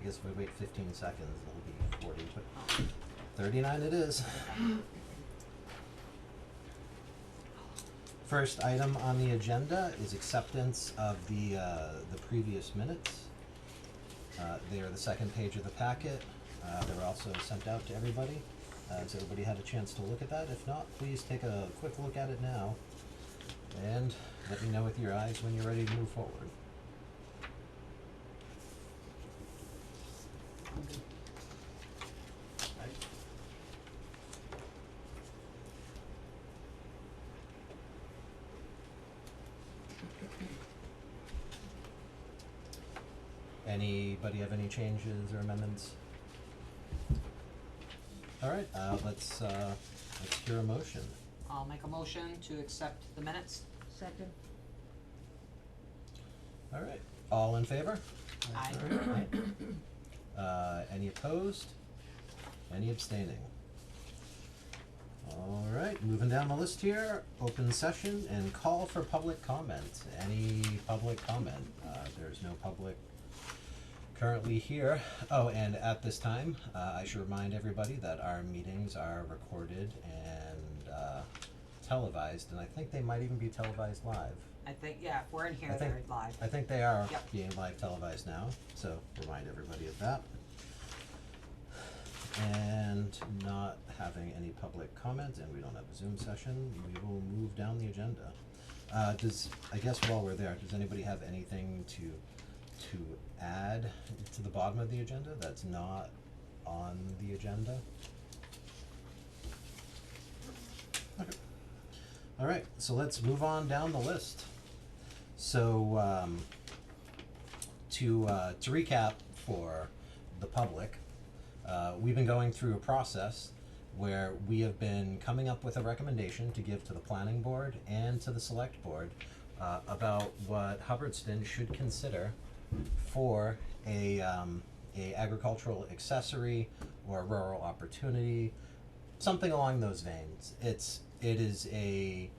guess if we wait 15 seconds, it'll be 40, but 39 it is. First item on the agenda is acceptance of the previous minutes. They are the second page of the packet. They were also sent out to everybody. Has everybody had a chance to look at that? If not, please take a quick look at it now and let me know with your eyes when you're ready to move forward. Anybody have any changes or amendments? All right, let's hear a motion. I'll make a motion to accept the minutes. Second. All right, all in favor? Aye. Any opposed? Any abstaining? All right, moving down the list here, open session and call for public comment. Any public comment? There's no public currently here. Oh, and at this time, I should remind everybody that our meetings are recorded and televised, and I think they might even be televised live. I think, yeah, if we're in here, I think- they're live. I think they are Yep. being live televised now, so remind everybody of that. And not having any public comment, and we don't have a Zoom session, we will move down the agenda. I guess while we're there, does anybody have anything to add to the bottom of the agenda that's not on the agenda? Okay. All right, so let's move on down the list. So, to recap for the public, we've been going through a process where we have been coming up with a recommendation to give to the planning board and to the select board about what Hubbardston should consider for a agricultural accessory or rural opportunity, something along those veins. It is a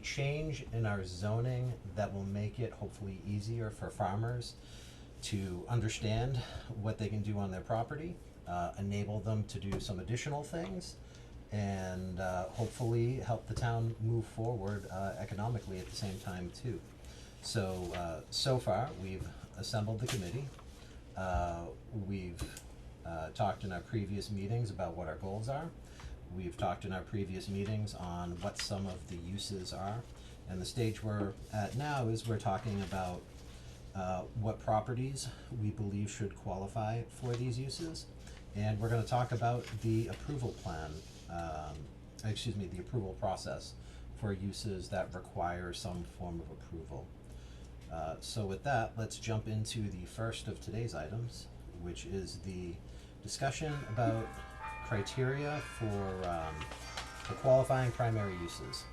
change in our zoning that will make it hopefully easier for farmers to understand what they can do on their property, enable them to do some additional things, and hopefully help the town move forward economically at the same time too. So, so far, we've assembled the committee. We've talked in our previous meetings about what our goals are. We've talked in our previous meetings on what some of the uses are. And the stage we're at now is we're talking about what properties we believe should qualify for these uses. And we're gonna talk about the approval plan, the approval process for uses that require some form of approval. So with that, let's jump into the first of today's items, which is the discussion about criteria for qualifying primary uses.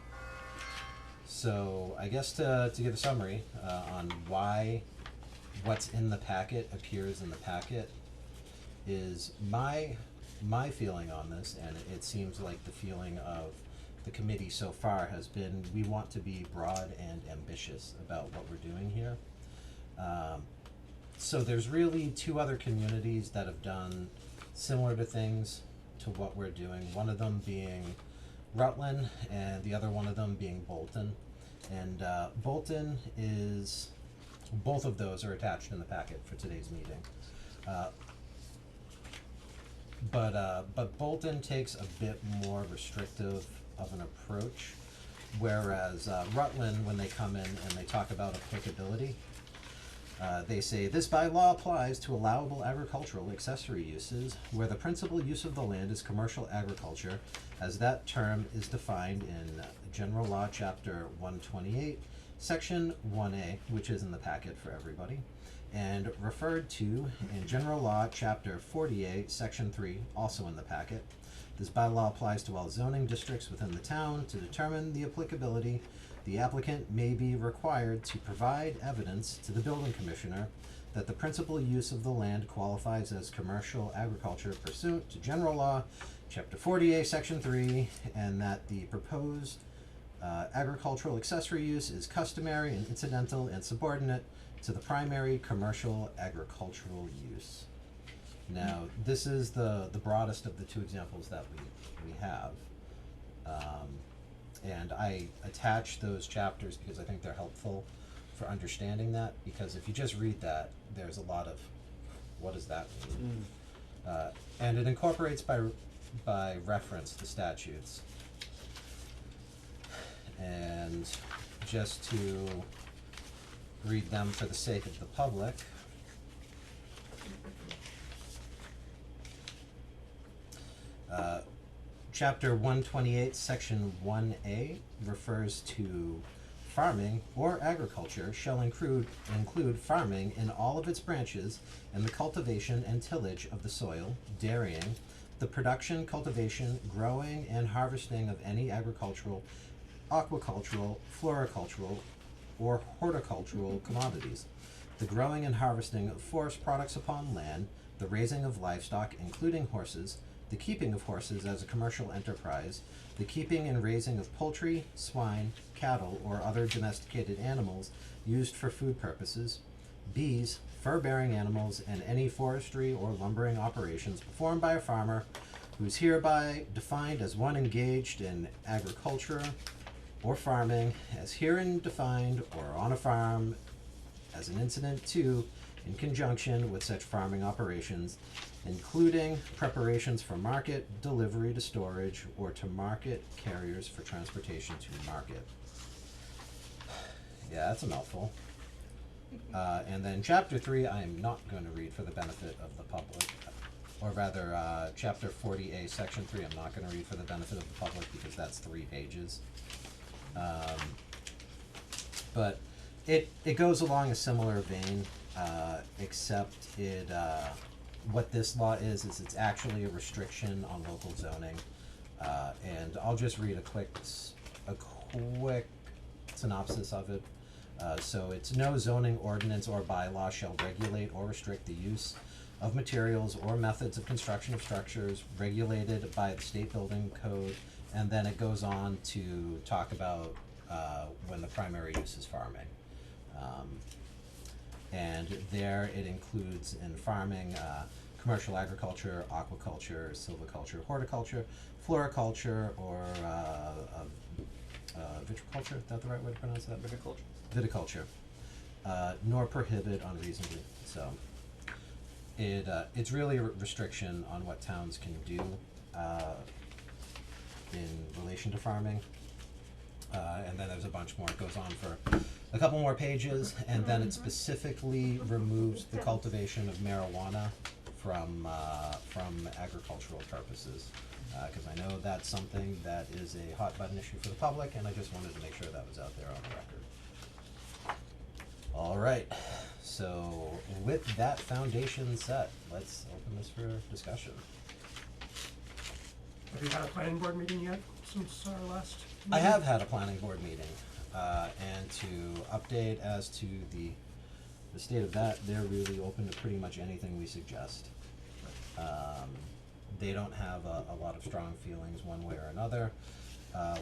So I guess to give a summary on why what's in the packet appears in the packet is my feeling on this, and it seems like the feeling of the committee so far has been we want to be broad and ambitious about what we're doing here. So there's really two other communities that have done similar to things to what we're doing, one of them being Rutland and the other one of them being Bolton. And Bolton is, both of those are attached in the packet for today's meeting. But Bolton takes a bit more restrictive of an approach, whereas Rutland, when they come in and they talk about applicability, they say this bylaw applies to allowable agricultural accessory uses where the principal use of the land is commercial agriculture, as that term is defined in General Law Chapter 128, Section 1A, which is in the packet for everybody, and referred to in General Law Chapter 48, Section 3, also in the packet. This bylaw applies to all zoning districts within the town. To determine the applicability, the applicant may be required to provide evidence to the building commissioner that the principal use of the land qualifies as commercial agriculture pursuant to General Law, Chapter 48, Section 3, and that the proposed agricultural accessory use is customary and incidental and subordinate to the primary commercial agricultural use. Now, this is the broadest of the two examples that we have. And I attach those chapters because I think they're helpful for understanding that, because if you just read that, there's a lot of, what does that mean? And it incorporates by reference the statutes. And just to read them for the sake of the public. Chapter 128, Section 1A refers to farming or agriculture shall include farming in all of its branches and the cultivation and tillage of the soil, dairying, the production, cultivation, growing, and harvesting of any agricultural, aquacultural, floricultural, or horticultural commodities, the growing and harvesting of forest products upon land, the raising of livestock, including horses, the keeping of horses as a commercial enterprise, the keeping and raising of poultry, swine, cattle, or other domesticated animals used for food purposes, bees, fur-bearing animals, and any forestry or lumbering operations performed by a farmer who is hereby defined as one engaged in agriculture or farming, as herein defined, or on a farm as an incident to, in conjunction with such farming operations, including preparations for market, delivery to storage, or to market carriers for transportation to market. Yeah, that's a mouthful. And then chapter 3, I am not going to read for the benefit of the public. Or rather, chapter 40A, section 3, I'm not going to read for the benefit of the public because that's 3 pages. But it goes along a similar vein, except what this law is it's actually a restriction on local zoning. And I'll just read a quick synopsis of it. So it's no zoning ordinance or bylaw shall regulate or restrict the use of materials or methods of construction of structures regulated by the state building code, and then it goes on to talk about when the primary use is farming. And there it includes in farming commercial agriculture, aquaculture, silviculture, horticulture, floriculture, or viticulture, is that the right way to pronounce that? Viticulture. Nor prohibit unreasonably. So it's really a restriction on what towns can do in relation to farming. And then there's a bunch more. It goes on for a couple more pages, and then it specifically removes the cultivation of marijuana from agricultural purposes, because I know that's something that is a hot button issue for the public, and I just wanted to make sure that was out there on the record. All right, so with that foundation set, let's open this for discussion. Have you had a planning board meeting yet since our last meeting? I have had a planning board meeting, and to update as to the state of that, they're really open to pretty much anything we suggest. They don't have a lot of strong feelings one way or another.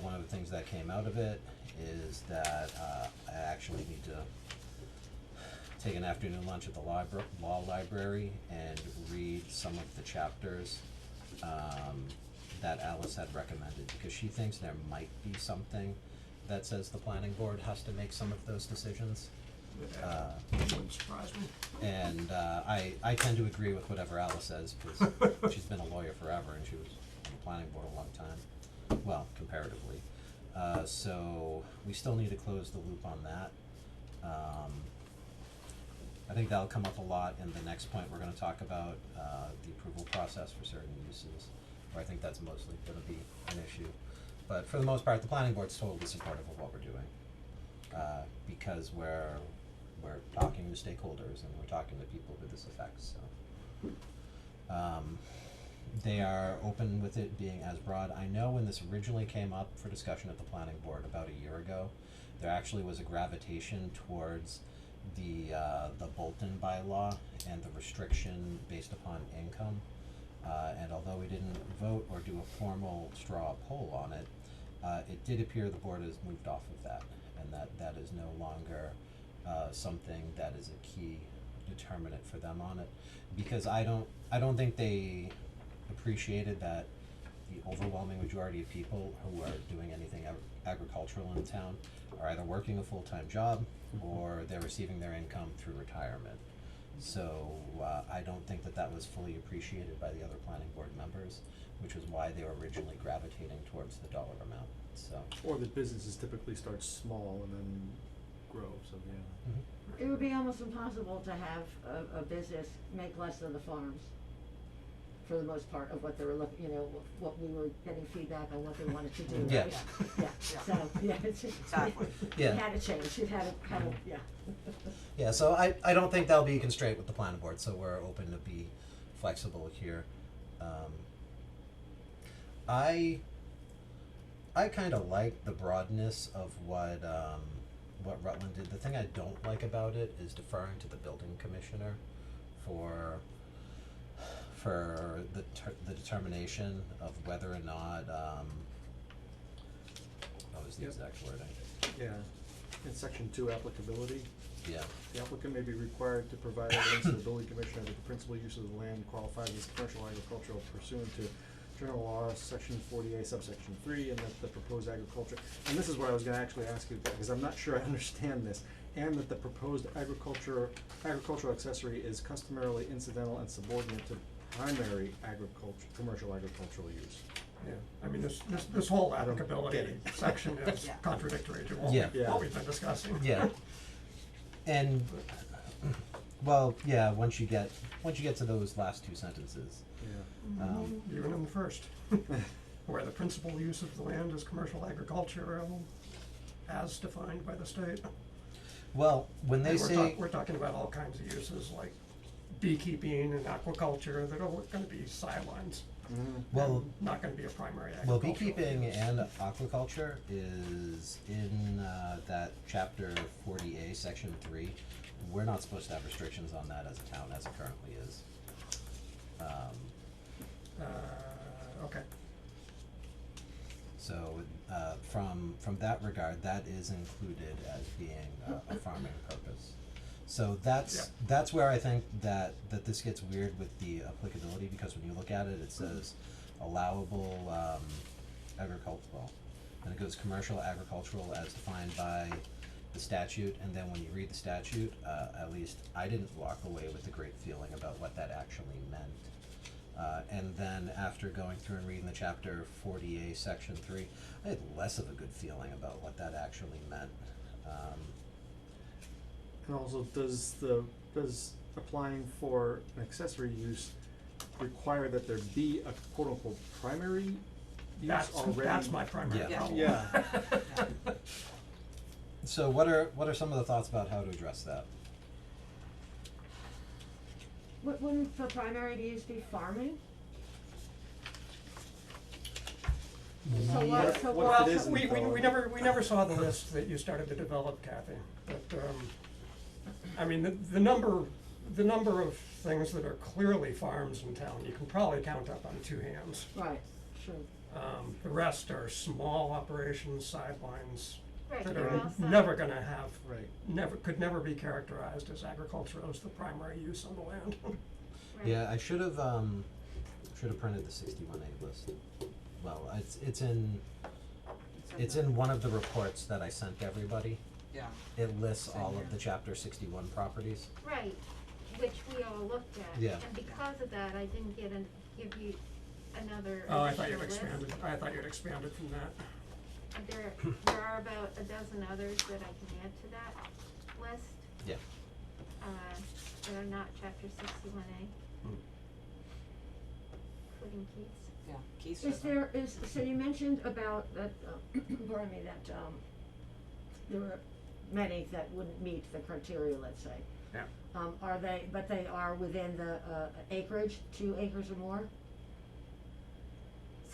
One of the things that came out of it is that I actually need to take an afternoon lunch at the law library and read some of the chapters that Alice had recommended, because she thinks there might be something that says the planning board has to make some of those decisions. Wouldn't surprise me. And I tend to agree with whatever Alice says, because she's been a lawyer forever and she was on the planning board a long time, well, comparatively. So we still need to close the loop on that. I think that'll come up a lot in the next point. We're gonna talk about the approval process for certain uses, where I think that's mostly gonna be an issue. But for the most part, the planning board's totally supportive of what we're doing, because we're talking to stakeholders and we're talking to people who this affects, so. They are open with it being as broad. I know when this originally came up for discussion at the planning board about a year ago, there actually was a gravitation towards the Bolton bylaw and the restriction based upon income. And although we didn't vote or do a formal straw poll on it, it did appear the board has moved off of that, and that is no longer something that is a key determinant for them on it, because I don't think they appreciated that the overwhelming majority of people who are doing anything agricultural in town are either working a full-time job or they're receiving their income through retirement. So I don't think that was fully appreciated by the other planning board members, which was why they were originally gravitating towards the dollar amount, so. Or the businesses typically start small and then grow, so yeah. Mhm. It would be almost impossible to have a business make less than the farms, for the most part of what they were looking, you know, what we were getting feedback on what they wanted to do, Yeah. right? Yeah, so, yeah, it's, Exactly. Yeah. it had to change, it had to, yeah. Yeah, so I don't think that'll be a constraint with the planning board, so we're open to be flexible here. I kinda like the broadness of what Rutland did. The thing I don't like about it is deferring to the building commissioner for the determination of whether or not, what was the Yep. exact wording? Yeah, in section 2, applicability, Yeah, the applicant may be required to provide evidence to the building commissioner that the principal use of the land qualifies as commercial agricultural pursuant to general law, section 40A, subsection 3, and that the proposed agriculture, and this is what I was gonna actually ask you, because I'm not sure I understand this, and that the proposed agricultural accessory is customarily incidental and subordinate to primary commercial agricultural use. Yeah, I mean, this whole I don't applicability get it. section is Yeah. contradictory to what Yeah. Yeah. what we've been discussing. yeah. And, well, yeah, once you get to those last two sentences, Yeah. Even in the first, where the principal use of the land is commercial agricultural, as defined by the state. well, when they And say. we're talking about all kinds of uses like beekeeping and aquaculture that are gonna be sidelines. Mhm. Well, and not gonna be a primary well, agricultural beekeeping use. and aquaculture is in that chapter 40A, section 3. We're not supposed to have restrictions on that as a town, as it currently is. Okay, So, from that regard, that is included as being a farming purpose. So that's where I think that this gets weird with the applicability, because when you look at it, it says allowable, agricultural. Then it goes commercial agricultural as defined by the statute, and then when you read the statute, at least I didn't walk away with a great feeling about what that actually meant. And then after going through and reading the chapter 40A, section 3, I had less of a good feeling about what that actually meant. And also, does applying for an accessory use require that there be a quote-unquote primary use already? that's my primary Yeah. problem. Yeah. So what are some of the thoughts about how to address that? Wouldn't the primary use be farming? So what, so What what? if it isn't, We though? never saw the list that you started to develop, Kathy, but, I mean, the number of things that are clearly farms in town, you can probably count up on two hands. Right, sure. The rest are small operations, sidelines, Right, that they're are outside. never gonna have, Right. could never be characterized as agricultural as the primary use on the land. Right. Yeah, I should have printed the 61A list. Well, it's in one of the reports that I sent everybody. Yeah. It lists Same all here. of the chapter 61 properties. Right, which we all looked at. Yeah. And because of that, I didn't give you another Oh, I thought you'd additional list. expanded from that. And there are about a dozen others that I can add to that list, Yeah. that are not chapter 61A, including Keith's. Yeah, Keith Is says there, so you mentioned about that, pardon me, that, there were many that wouldn't meet the criteria, let's say. Yeah. But they are within the, acreage, 2 acres or more?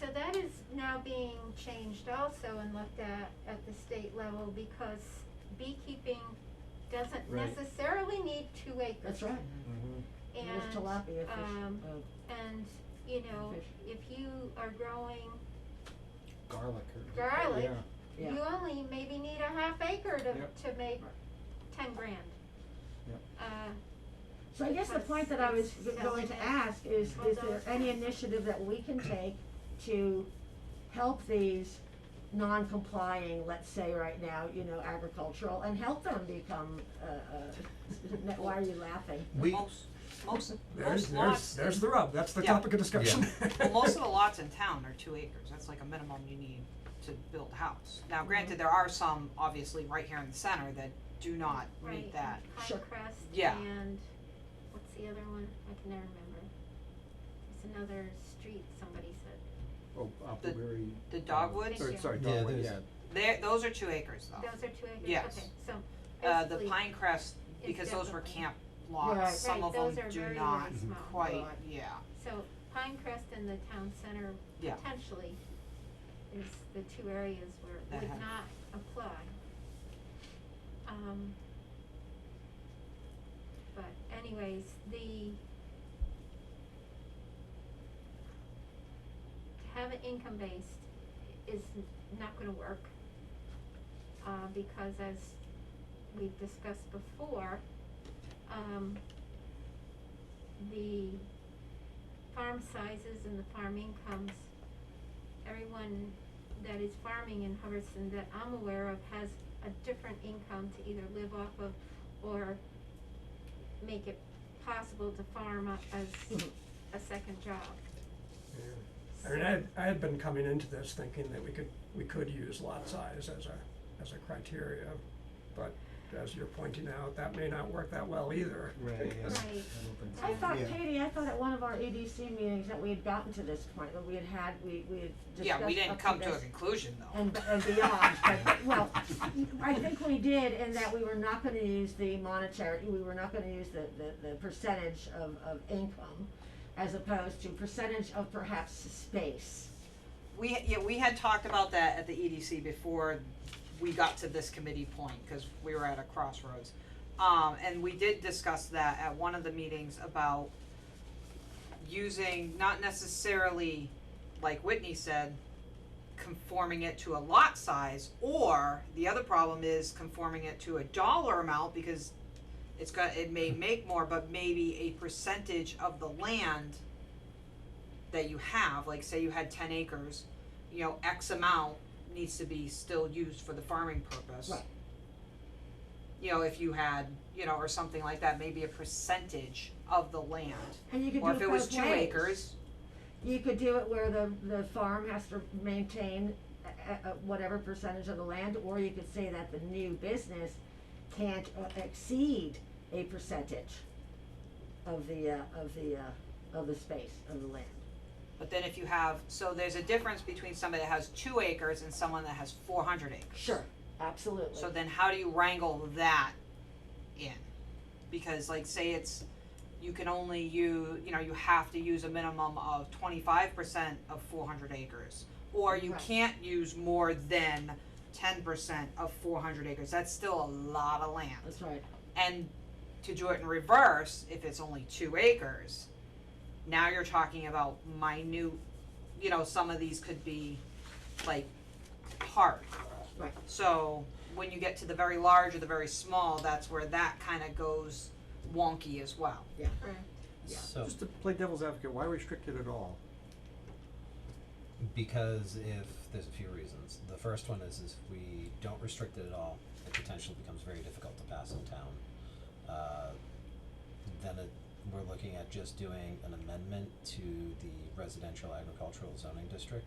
So that is now being changed also and looked at the state level, because beekeeping doesn't Right. necessarily need 2 acres. That's right. Mm-hmm. And, There's tilapia fish, and, you know, fish. if you are growing Garlic or. garlic, Yeah. Yeah. you only maybe need a half acre Yep. to make 10 grand. Yep. So I guess the point that I was going to ask is there any initiative that we can take to help these non-complying, let's say right now, you know, agricultural, and help them become, why are you laughing? We, Most There's lots. the rub, that's the Yeah. topic of discussion. Well, most of the lots in town are 2 acres, that's like a minimum you need to build a house. Now granted, there are some obviously right here in the center that do not Right, meet that. Sure. Pinecrest Yeah. and, what's the other one? I can never remember. It's another street, somebody said. Oh, Appleberry. The dogwoods? Thank you. Sorry, Yeah, dogwood, there's- yeah. Those are 2 acres though. Those are 2 acres? Yes. Okay, so The basically, Pinecrest, because those were definitely- camp lots, Right. some Right, of them those are do very, not very small. quite, Right. yeah. so Pinecrest and the town center Yeah. potentially is the 2 areas where it That would have- not apply. But anyways, to have it income based is not gonna work. Because as we've discussed before, the farm sizes and the farm incomes, everyone that is farming in Hubbardston that I'm aware of has a different income to either live off of or make it possible to farm up as a second job. Yeah. I mean, I had been coming into this thinking that we could use lot size as a criteria, but as you're pointing out, that may not work that well either. Right, yeah. Right. I don't think so. I thought, Yeah. Katie, I thought at one of our EDC meetings that we had gotten to this point, that we had discussed Yeah, we didn't up to come to a this conclusion though. and beyond, but, well, I think we did in that we were not gonna use the monetary, we were not gonna use the percentage of income as opposed to percentage of perhaps space. We had talked about that at the EDC before we got to this committee point, cause we were at a crossroads. And we did discuss that at one of the meetings about using, not necessarily, like Whitney said, conforming it to a lot size, or the other problem is conforming it to a dollar amount, because it may make more, but maybe a percentage of the land that you have, like say you had 10 acres, you know, X amount needs to be still used for the farming purpose. Right. You know, if you had, you know, or something like that, maybe a percentage of the land. And you could do Or it if it was both 2 ways. acres, You could do it where the farm has to maintain whatever percentage of the land, or you could say that the new business can't exceed a percentage of the space of the land. but then if you have, so there's a difference between somebody that has 2 acres and someone that has 400 acres. Sure, absolutely. So then how do you wrangle that in? Because like say it's, you can only use, you know, you have to use a minimum of 25% of 400 acres. Or you Right. can't use more than 10% of 400 acres, that's still a lot of land. That's right. And to do it in reverse, if it's only 2 acres, now you're talking about minute, you know, some of these could be like park. Right. So when you get to the very large or the very small, that's where that kinda goes wonky as well. Correct. Yeah. so, Just to play devil's advocate, why restrict it at all? because if, there's a few reasons. The first one is if we don't restrict it at all, it potentially becomes very difficult to pass in town. We're looking at just doing an amendment to the residential agricultural zoning district.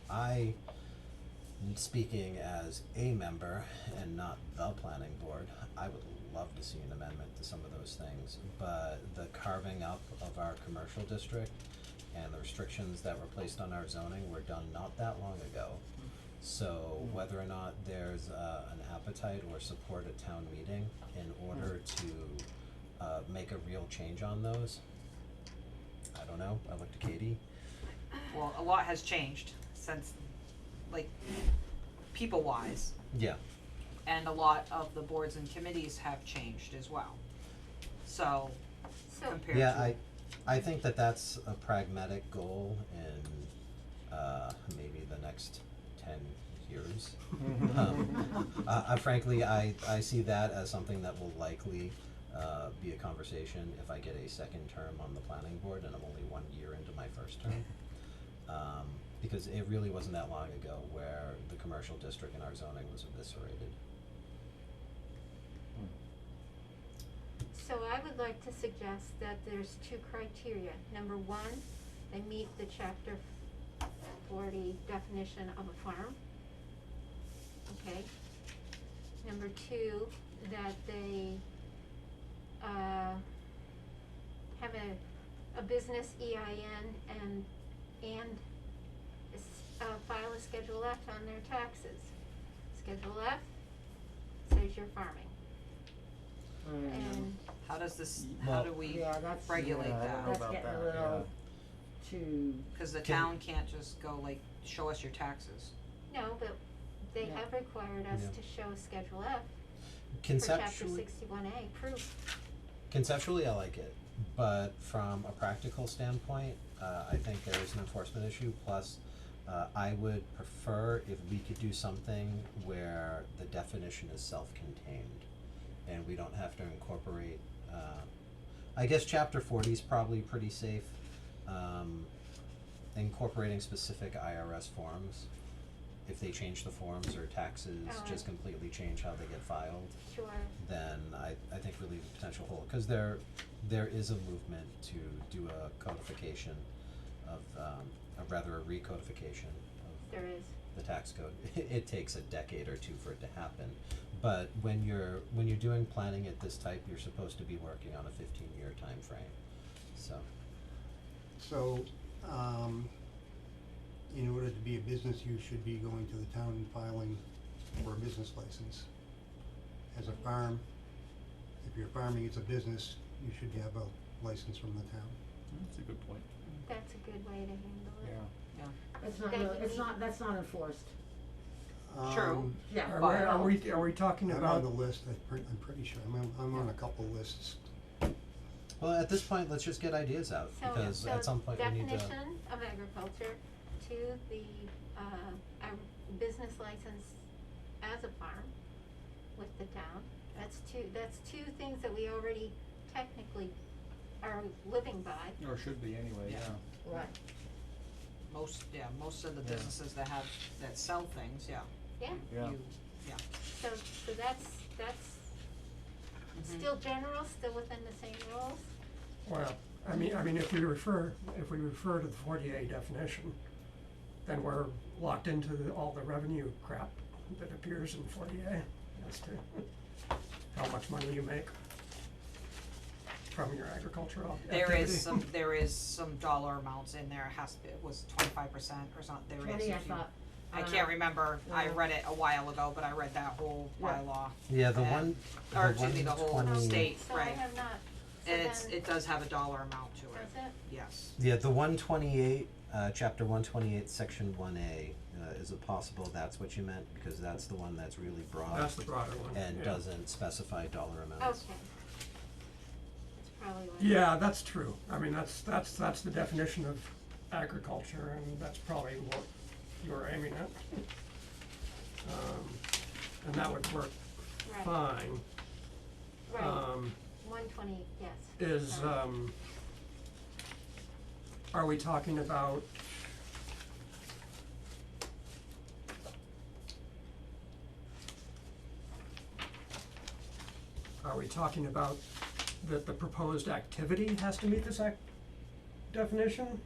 I, speaking as a member and not the planning board, I would love to see an amendment to some of those things, but the carving up of our commercial district and the restrictions that were placed on our zoning were done not that long ago. So whether or not there's an appetite or support at town meeting in order to make a real change on those, I don't know, I look to Katie. Well, a lot has changed since, like, people-wise, Yeah, and a lot of the boards and committees have changed as well. So, So, compared yeah, to, I think that that's a pragmatic goal in maybe the next 10 years. Frankly, I see that as something that will likely be a conversation if I get a second term on the planning board and I'm only 1 year into my first term. Because it really wasn't that long ago where the commercial district in our zoning was eviscerated. So I would like to suggest that there's 2 criteria. Number 1, they meet the chapter 40 definition of a farm. Okay. Number 2, that they have a business EIN and file a Schedule F on their taxes. Schedule F says you're farming. And How does this, Well- how do we Yeah, that's- regulate Yeah, I don't that? know That's about getting a that, little too, Cause the Can- town can't just go like, show us your taxes. no, but they Yeah. have required us Yeah. to show Schedule F for chapter Conceptually, 61A proof. conceptually, I like it, but from a practical standpoint, I think there is an enforcement issue. Plus, I would prefer if we could do something where the definition is self-contained, and we don't have to incorporate. I guess Chapter 40 is probably pretty safe. Incorporating specific IRS forms, if they change the forms or taxes just completely change how they get filed, Sure. then I think we leave a potential hole, cause there is a movement to do a codification of, rather a recodification of There is. the tax code. It takes a decade or 2 for it to happen, but when you're doing planning at this type, you're supposed to be working on a 15-year time frame, so. So, in order to be a business, you should be going to the town and filing for a business license. As a farm, if you're farming as a business, you should have a license from the town. That's a good point. That's a good way to handle it. Yeah. it's not, That really- you it's need- not, that's not enforced. True. Yeah. Are we talking I'm about? on the list, I'm pretty sure, I'm on a couple lists. Well, at this point, let's just get ideas out, because at some point we need to. Definition of agriculture to the, business license as a farm with the town. That's two things that we already technically are living by. Or should be anyway, Yeah. yeah. Right. Most of the Yeah. businesses that sell things, yeah. Yeah, Yeah. so that's Mhm. still general, still within the same rules. Well, I mean, if we refer to the 40A definition, then we're locked into all the revenue crap that appears in 40A as to how much money you make from your agricultural activity. There is some dollar amounts in there, it was 25% or something, there is. 20, I if you- thought. I can't remember, I Yeah. read it a while ago, but I read that whole Yeah. bylaw. Yeah, the And- one, or excuse me, the whole 120 state, So I right, have not, so and then, it does have a dollar amount to it, does it? yes. Yeah, the 128, chapter 128, section 1A, is it possible that's what you meant? Because that's the one that's really broad That's the broader one, and yeah. doesn't specify dollar amounts. Okay. That's probably what. Yeah, that's true. I mean, that's the definition of agriculture, and that's probably what you're aiming at. And that would work Right, fine. right, Um, 120, yes. is, sorry. are we talking about that the proposed activity has to meet this definition?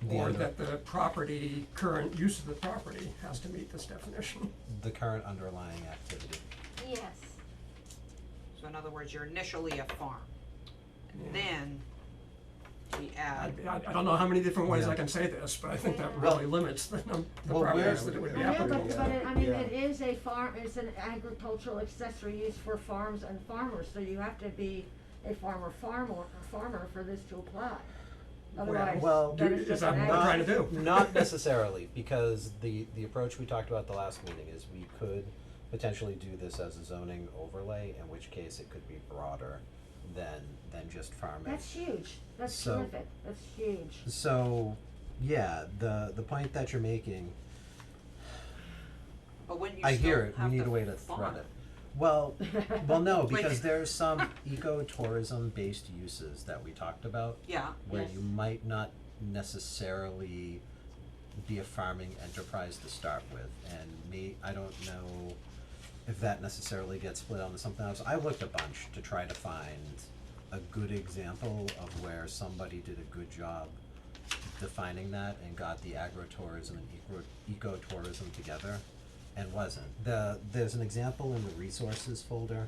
The Or under- that the property, current use of the property has to meet this definition? The current underlying activity. Yes, So in other words, you're initially a farm, and Yeah. then we add, I don't know how many different ways Yeah. I can say this, but I think that Well- really limits the Well, properties where- that it would be Yeah, applicable. but it, I mean, Yeah. it is a farm, it's an agricultural accessory use for farms and farmers, so you have to be a farmer for this to apply. Otherwise, well, then do- it's is just that an what we're ag- trying to do? Not necessarily, because the approach we talked about the last meeting is we could potentially do this as a zoning overlay, in which case it could be broader than just farming. That's huge, that's So- terrific, that's huge. So, yeah, the point that you're making, But wouldn't you I still hear it, have we need to a way to farm? thread it. Well, no, Like- because there's some ecotourism based uses that we talked about Yeah, where Yes. you might not necessarily be a farming enterprise to start with, and I don't know if that necessarily gets split onto something else. I looked a bunch to try to find a good example of where somebody did a good job defining that and got the agritourism and ecotourism together, and wasn't. There's an example in the resources folder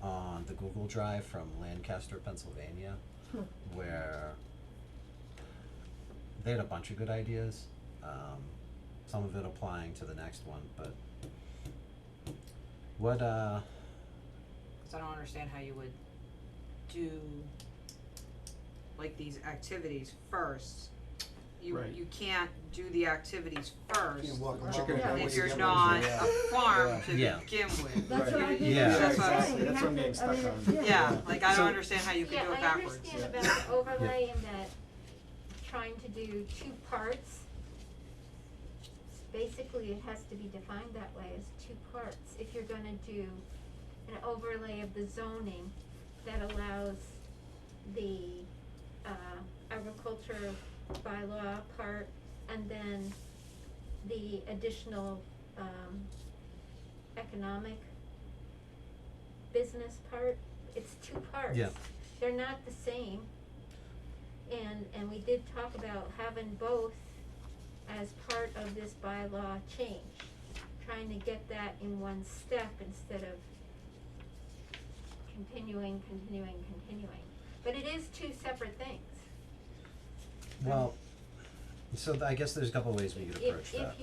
on the Google Drive from Lancaster, Pennsylvania, where they had a bunch of good ideas, some of it applying to the next one, but what, 'cause I don't understand how you would do like these activities first. Right. You can't do the activities first Can't walk Well, around Chicken with yeah. that if when you're you get not one. Yeah. a farm Yeah. to Yeah. begin with. That's what I Right. think Yeah. you're That's what I'm- saying, you that's have what I'm to- getting stuck I mean, on. Yeah, like I So- don't understand how you could do it Yeah, I backwards. understand about the overlay and that trying to do two parts. Basically, it has to be defined that way as two parts. If you're gonna do an overlay of the zoning that allows the, agriculture bylaw part and then the additional, economic business part, it's two parts. Yeah. They're not the same. And we did talk about having both as part of this bylaw change, trying to get that in one step instead of continuing. But it is two separate things. well, so I guess there's a couple ways we could approach that.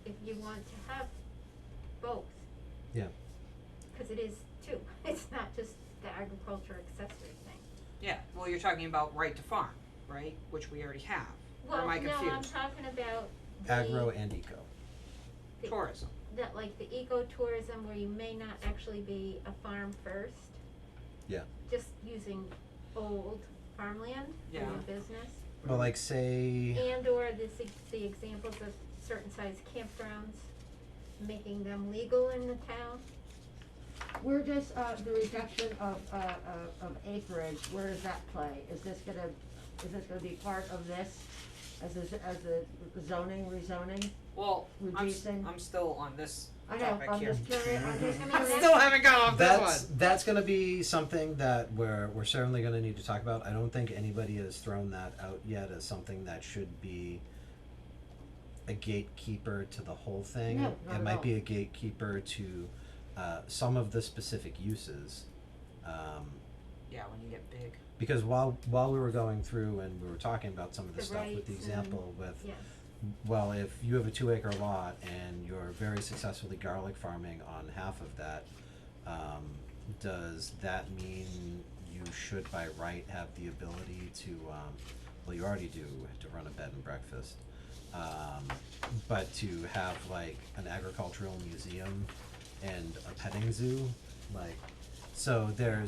If you want to have both, Yeah, cause it is two, it's not just the agriculture accessory thing. Yeah, well, you're talking about right to farm, right, which we already have, or am I confused? Well, no, I'm talking about the. agro and eco. the- Tourism, That like the ecotourism where you may not actually be a farm first. Yeah. Just using old farmland for your Yeah. business. But like say, And or the examples of certain size campgrounds, making them legal in the town. Where does, the reduction of acreage, where does that play? Is this gonna be part of this as a zoning, rezoning? well, Reducing. I'm still on this I know, topic I'm here. just curious, I'm just I mean, I curious. still haven't got off this one. that's gonna be something that we're certainly gonna need to talk about. I don't think anybody has thrown that out yet as something that should be a gatekeeper to the whole thing. No, not It at might all. be a gatekeeper to some of the specific uses. Yeah, when you get big. Because while we were going through and we were talking about some of the The stuff with the rights example with, Yes. well, if you have a 2-acre lot and you're very successfully garlic farming on half of that, does that mean you should by right have the ability to, well, you already do to run a bed and breakfast, but to have like an agricultural museum and a petting zoo, like, so there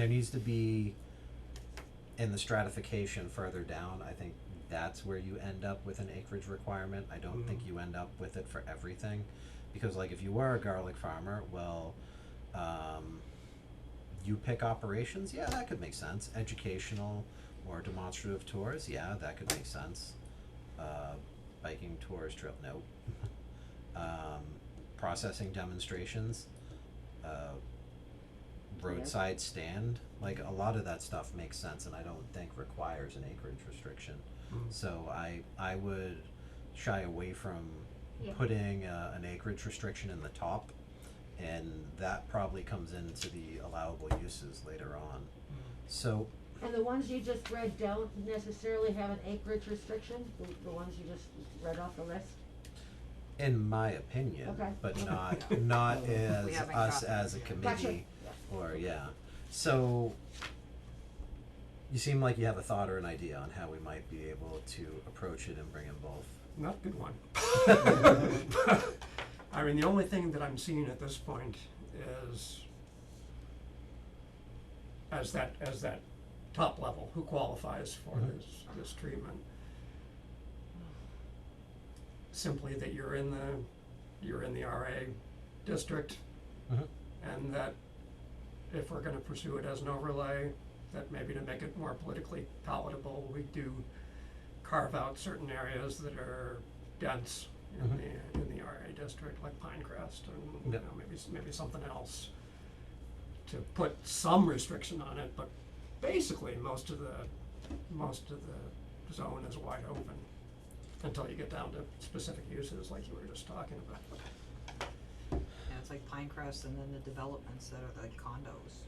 needs to be, in the stratification further down, I think that's where you end up with an acreage requirement. I don't think you end up with it for everything, because like if you were a garlic farmer, well, you pick operations, yeah, that could make sense. Educational or demonstrative tours, yeah, that could make sense. Biking tours, trail, nope. Processing demonstrations, roadside stand, like a lot of that stuff makes sense and I don't think requires an acreage restriction. So I would shy away from Yeah. putting an acreage restriction in the top, and that probably comes into the allowable uses later on. So And the ones you just read don't necessarily have an acreage restriction, the ones you just read off the list? in my opinion, Okay. but not as haven't us gotten as a there. committee, Gotcha. or yeah. So you seem like you have a thought or an idea on how we might be able to approach it and bring in both. Not a good one. I mean, the only thing that I'm seeing at this point is as that top level, who qualifies for this treatment. Simply that you're in the you're in the RA district, Mhm. and that if we're gonna pursue it as an overlay, that maybe to make it more politically palatable, we do carve out certain areas that are dense in the RA district, like Pinecrest, and Yep. you know, maybe something else to put some restriction on it, but basically most of the zone is wide open until you get down to specific uses like you were just talking about. Yeah, it's like Pinecrest and then the developments that are like condos,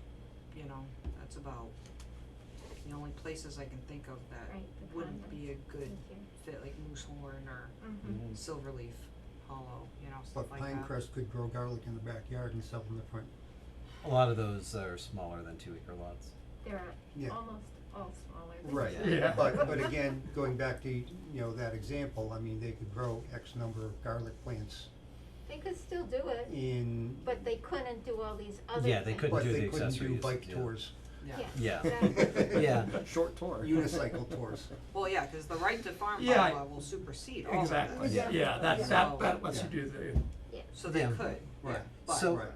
you know, that's about the only places I can think of that Right, the wouldn't condos. be a good Thank you. fit, like Moosehorn or Mhm. Silverleaf Hollow, you know, But stuff like that. Pinecrest could grow garlic in the backyard and sell in the front. A lot of those are smaller than 2-acre lots. They're Yeah. almost all smaller than Right, that. Yeah. but again, going back to, you know, that example, I mean, they could grow X number of garlic plants They could still do it, in, but they couldn't do all these other things. Yeah, they couldn't but do they the couldn't accessory do uses, bike yeah. tours, Yeah. Yeah. Exactly. Yeah. Short tour. unicycle tours. Well, yeah, cause the right to farm Yeah, bylaw will supersede all of Exactly, this. yeah, Yeah. that lets you Yeah. do the, Yeah. So they Yeah. could, Right. but. So- Right.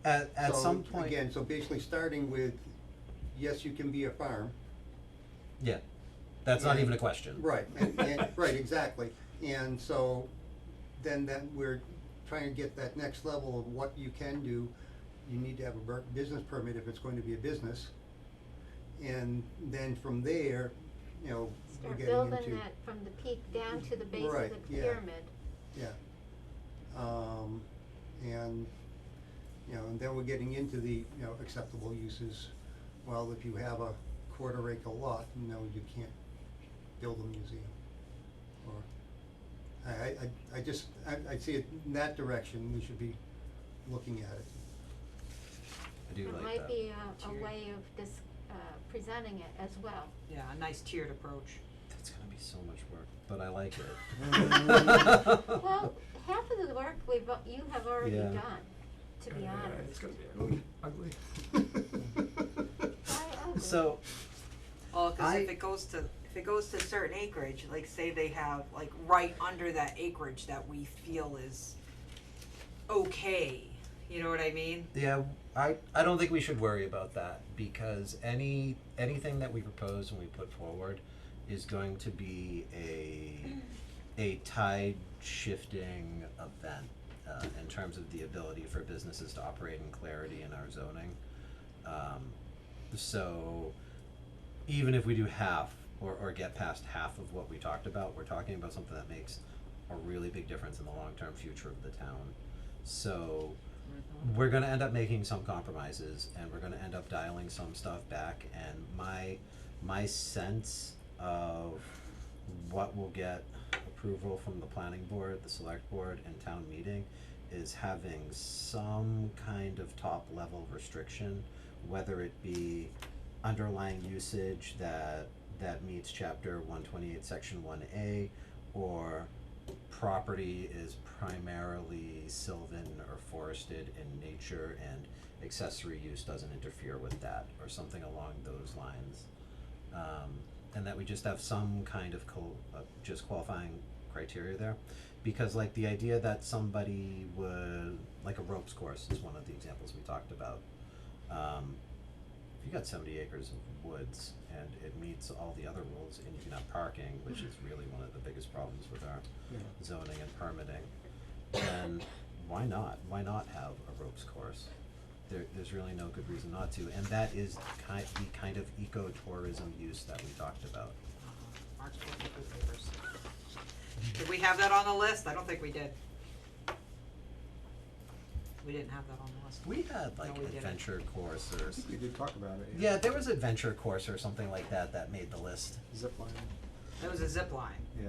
At So, some point, again, so basically starting with, yes, you can be a farm. yeah, that's not and- even a question. Right, and, right, exactly, and so then that we're trying to get that next level of what you can do. You need to have a business permit if it's going to be a business. And then from there, you know, we're Start getting building into, that from the peak down to the base Right, of the yeah. pyramid. yeah. And, you know, and then we're getting into the, you know, acceptable uses. Well, if you have a quarter-acre lot, you know, you can't build a museum. Or, I see it in that direction, we should be looking at it. I do It like might that. be a Tiered. way of presenting it as well. Yeah, a nice tiered approach. That's gonna be so much work, but I like it. Well, half of the work you have already Yeah. done, to be honest. it's gonna be ugly. Why ugly? So, Well, cause I- if it goes to certain acreage, like say they have like right under that acreage that we feel is okay, you know what I mean? yeah, I don't think we should worry about that because anything that we propose and we put forward is going to be a tide shifting event in terms of the ability for businesses to operate in clarity in our zoning. So even if we do half or get past half of what we talked about, we're talking about something that makes a really big difference in the long-term future of the town. So we're gonna end up making some compromises and we're gonna end up dialing some stuff back, and my sense of what will get approval from the planning board, the select board, and town meeting is having some kind of top level restriction, whether it be underlying usage that meets chapter 128 section 1A, or property is primarily sylvan or forested in nature and accessory use doesn't interfere with that, or something along those lines. And that we just have some kind of just qualifying criteria there, because like the idea that somebody would, like a ropes course is one of the examples we talked about. If you got 70 acres of woods and it meets all the other rules and you can have parking, which is really one of the biggest problems with our zoning and permitting, then why not? Why not have a ropes course? There's really no good reason not to, and that is the kind of ecotourism use that we talked about. Mark's looking through papers. Did we have that on the list? I don't think we did. We didn't have that on the list. We had like No, we didn't. adventure course or, I think we did talk about it. yeah, there was adventure course or something like that that made the list. Zip line, There was a zip line, yeah.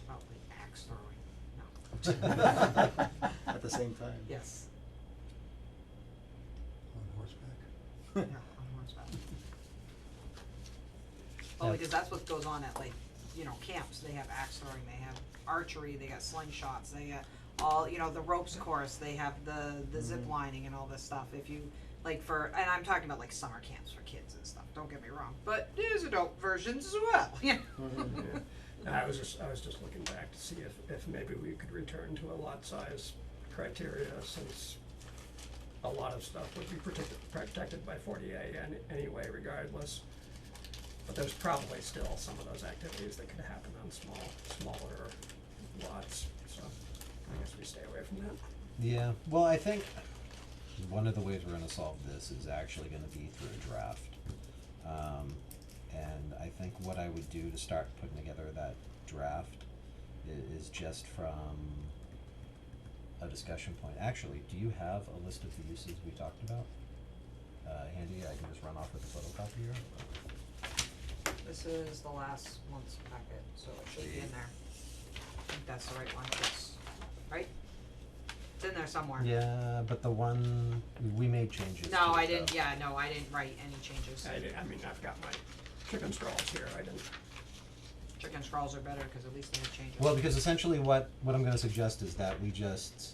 probably axe throwing, no. At the same time. Yes, On horseback. yeah, on horseback. Well, because that's what goes on at like, you know, camps, they have axe throwing, they have archery, they got slingshots, they got all, you know, the ropes course, they have the zip lining and all this stuff, if you, like for, and I'm talking about like summer camps for kids and stuff, don't get me wrong, but there's adult versions as well, yeah. Yeah. I was just looking back to see if maybe we could return to a lot size criteria, since a lot of stuff would be protected by 40A anyway, regardless. But there's probably still some of those activities that could happen on smaller lots, so I guess we stay away from that. Yeah, well, I think one of the ways we're gonna solve this is actually gonna be through a draft. And I think what I would do to start putting together that draft is just from a discussion point. Actually, do you have a list of the uses we talked about? Handy, I can just run off with the photocopier. This is the last month's packet, so it should be in there. I think that's the right one, it's, right? It's in there somewhere. Yeah, but the one, we made changes No, to I it, didn't, though. yeah, no, I didn't write any changes. I mean, I've got my chicken straws here, I didn't. Chicken straws are better, cause at least they make changes. Well, because essentially what I'm gonna suggest is that we just,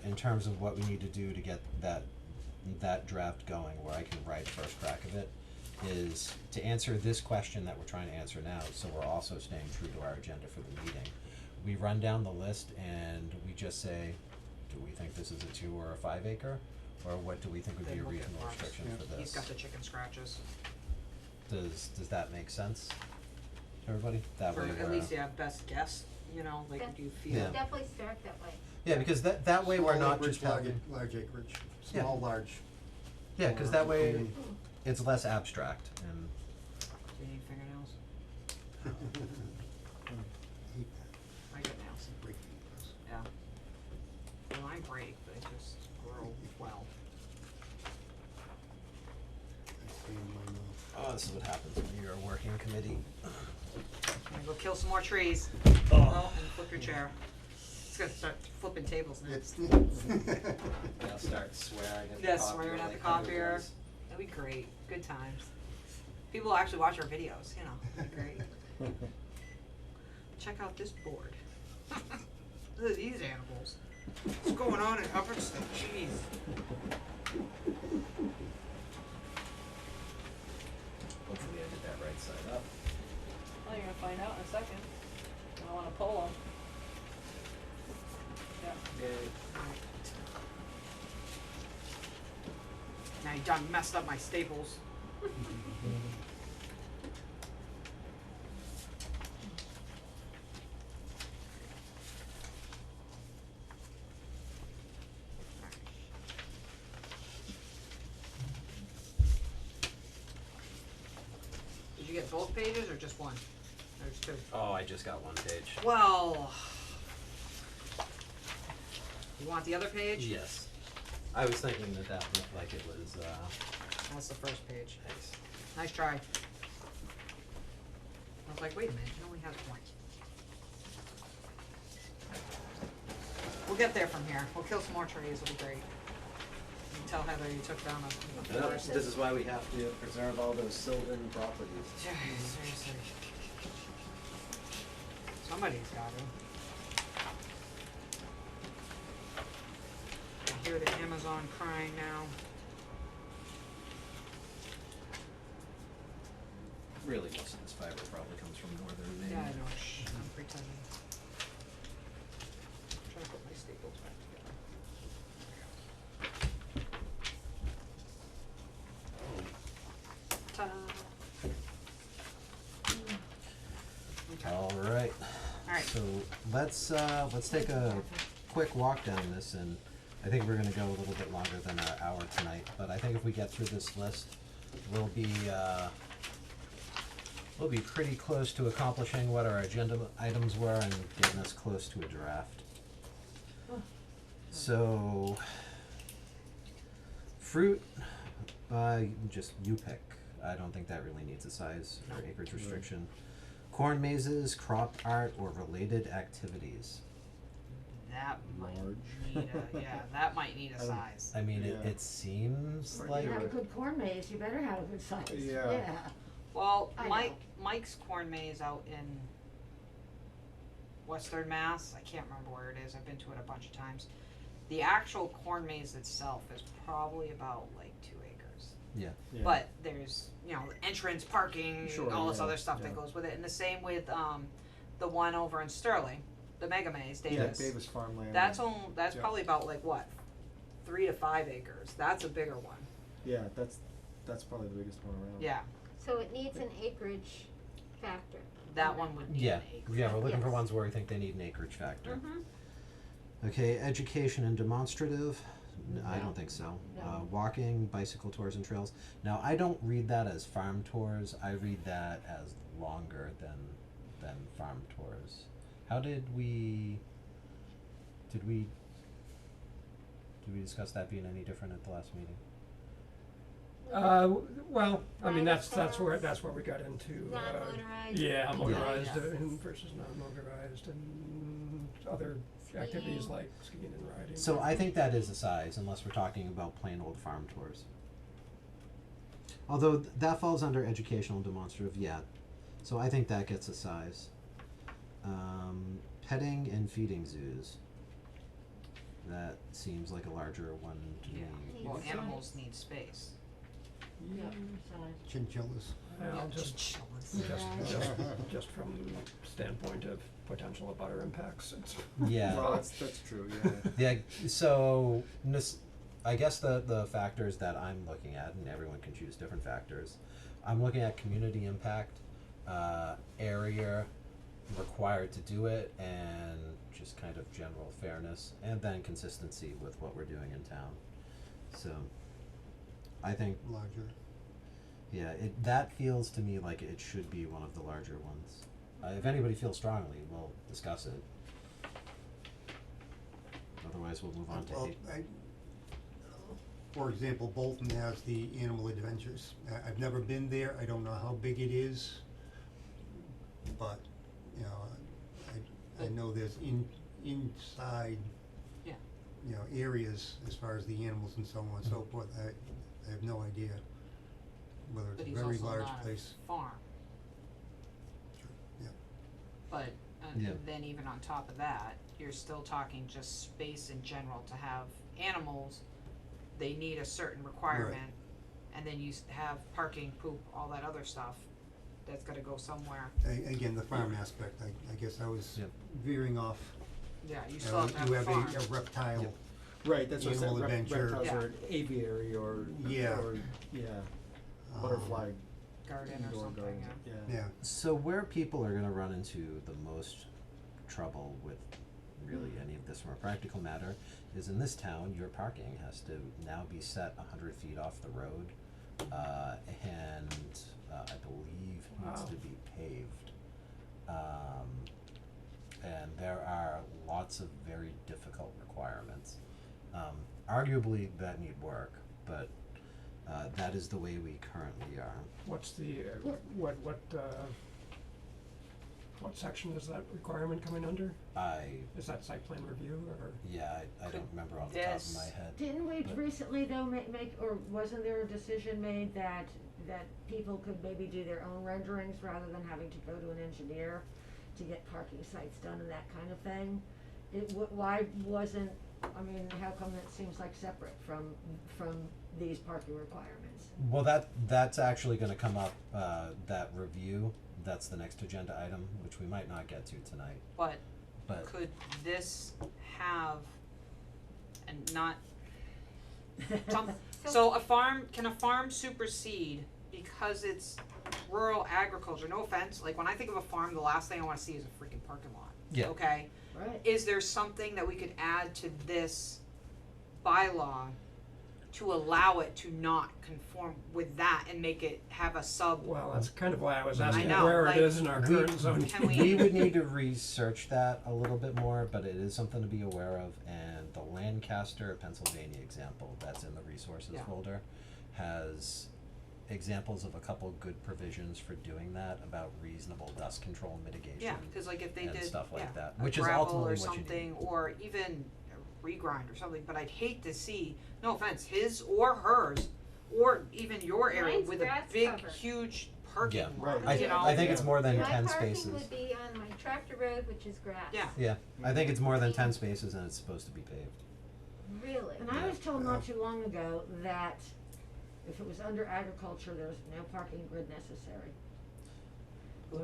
in terms of what we need to do to get that draft going, where I can write first crack of it, is to answer this question that we're trying to answer now, so we're also staying true to our agenda for the meeting. We run down the list and we just say, do we think this is a 2 or a 5 acre? Or what do we think would be Then a we'll get reasonable marks. restriction for this? He's got the chicken scratches, Does that make sense, everybody? That for way at we're, least, yeah, best guess, you know, like, That- do you feel? Yeah. Definitely start that way. yeah, because that way we're Small not acreage, just having, large acreage, Yeah. small, large. yeah, cause or that way between. it's less abstract and, Do you need fingernails? Hate that, I get nails, break nails. yeah. Well, I break, but it just grow well. I stay in my mouth. oh, this is what happens when you're a working committee. I'm gonna go kill some more trees. Oh, and flip your chair. It's gonna start flipping tables next. I'll start swearing at the Yeah, copier swearing at like the copier. Hunger Games. That'd be great. Good times. People will actually watch our videos, you know. That'd be great. Check out this board. Look at these animals. What's going on in Hubbardston? Jeez. Hopefully I did that right side up. Well, you're gonna find out in a second. I wanna pull them. Yeah. Now you done messed up my staples. Did you get both pages or just one? There's two. Oh, I just got one page. Well, you want the other page? Yes. I was thinking that looked like it was, That's the first page. nice. Nice try. I was like, wait a minute, it only has one. We'll get there from here. We'll kill some more trees, it'll be great. You can tell Heather you took down a forest. This is why we have to preserve all those sylvan properties. Seriously. Somebody's got to. I hear the Amazon crying now. Really, most of this fiber probably comes from northern Maine. Yeah, I know. Shh, I'm pretending. I'm trying to put my staples back together. Ta-da. Okay. Alright. Alright. So let's take a quick walk down this, and I think we're gonna go a little bit longer than our hour tonight, but I think if we get through this list, we'll be pretty close to accomplishing what our agenda items were and getting us close to a draft. So, fruit, just you pick. I don't think that really needs a size or acreage restriction. Corn mazes, crop art, or related activities. That might Large. need a, yeah, that might need a size. I mean, Yeah. it seems Right. like, You have a good corn maze, you better have a good size, Yeah. yeah. Well, I know. Mike's corn maze out in Western Mass, I can't remember where it is, I've been to it a bunch of times. The actual corn maze itself is probably about like 2 acres. yeah, Yeah. But there's, you know, entrance, parking, Sure, all this yeah, other stuff that yeah. goes with it, and the same with, the one over in Sterling, the Mega Maze, Davis. Yeah, Davis farmland. That's Yeah. probably about like what, 3 to 5 acres. That's a bigger one. Yeah, that's probably the biggest one around. Yeah, So it needs an acreage factor. that one would need Yeah, an acre. yeah, we're looking for Yes. ones where we think they need an acreage factor. Mm-hmm. Okay, education and demonstrative, I No. don't think so. No. Walking, bicycle tours and trails. Now, I don't read that as farm tours, I read that as longer than farm tours. How did we discuss that being any different at the last meeting? Well, I mean, Private that's where, cars. that's where we got into, Non-motorized. yeah, motorized Yeah. versus non-motorized and other activities Skiing. like skiing and riding. So I think that is a size, unless we're talking about plain old farm tours. Although that falls under educational and demonstrative, yeah. So I think that gets a size. Petting and feeding zoos. That seems like a larger one to Yeah. me. Well, Needs animals size. need space. Yeah, size. Chinchillas. Well, just Chinchillas. just from standpoint of potential abutter impacts, it's. Yeah. Well, that's true, yeah. Yeah, so I guess the factors that I'm looking at, and everyone can choose different factors, I'm looking at community impact, area required to do it, and just kind of general fairness, and then consistency with what we're doing in town. So, I think, Larger. yeah, that feels to me like it should be one of the larger ones. If anybody feels strongly, we'll discuss it. Otherwise, we'll move on to Well, eight. For example, Bolton has the Animal Adventures. I've never been there, I don't know how big it is, but, you know, I know there's inside, Yeah. you know, areas as far as the animals and so on and so forth. I have no idea whether But it's a he's very also large not place. a farm. Yeah. But, Yeah. then even on top of that, you're still talking just space in general to have animals, they need a certain requirement. And then you have parking, poop, all that other stuff, that's gotta go somewhere. Again, the farm aspect, I guess I was Yep. veering off. Yeah, you still have to have You a have farm. a reptile. Yep. Right, that's what I said, Animal adventure. reptiles Yeah. are an aviary or, Yeah. butterfly Garden or indoor something, gardens, yeah. Yeah, So where people are gonna run into the most trouble with really any of this from a practical matter is in this town, your parking has to now be set 100 feet off the road, and I believe needs Wow. to be paved. And there are lots of very difficult requirements. Arguably that need work, but that is the way we currently are. What's the, what section is that requirement coming under? Is that site plan review or? Yeah, I don't remember off the top of my head. Didn't we But- recently though make, or wasn't there a decision made that people could maybe do their own renderings rather than having to go to an engineer to get parking sites done and that kind of thing? Why wasn't, I mean, how come that seems like separate from these parking requirements? Well, that's actually gonna come up, that review, that's the next agenda item, which we might not get to tonight, But but could this have, and not, so can a farm supersede because it's rural agriculture? No offense, like when I think of a farm, the last thing I wanna see is a freaking parking lot. Yeah. Okay? Right. Is there something that we could add to this bylaw to allow it to not conform with that and make it have a sub? Well, that's kind of why I was I asking know, where like, it is in our current zoning. Can we- we would need to research that a little bit more, but it is something to be aware of, and the Lancaster, Pennsylvania example that's in the resources Yeah. folder has examples of a couple good provisions for doing that about reasonable dust control mitigation. Yeah, cause like if they and did, stuff like yeah, that, a which is gravel ultimately or what you need. something, or even a regrind or something, but I'd hate to see, no offense, his or hers, or even your area Mine's with a grass big, covered. huge parking Yeah. lot, Right. you know? I think it's more than My 10 parking spaces. would be on my tractor road, which is grass. Yeah. Yeah, I think it's more than 10 spaces and it's supposed to be paved. Really? And I was told not too long ago that if it was under agriculture, there's no parking grid necessary.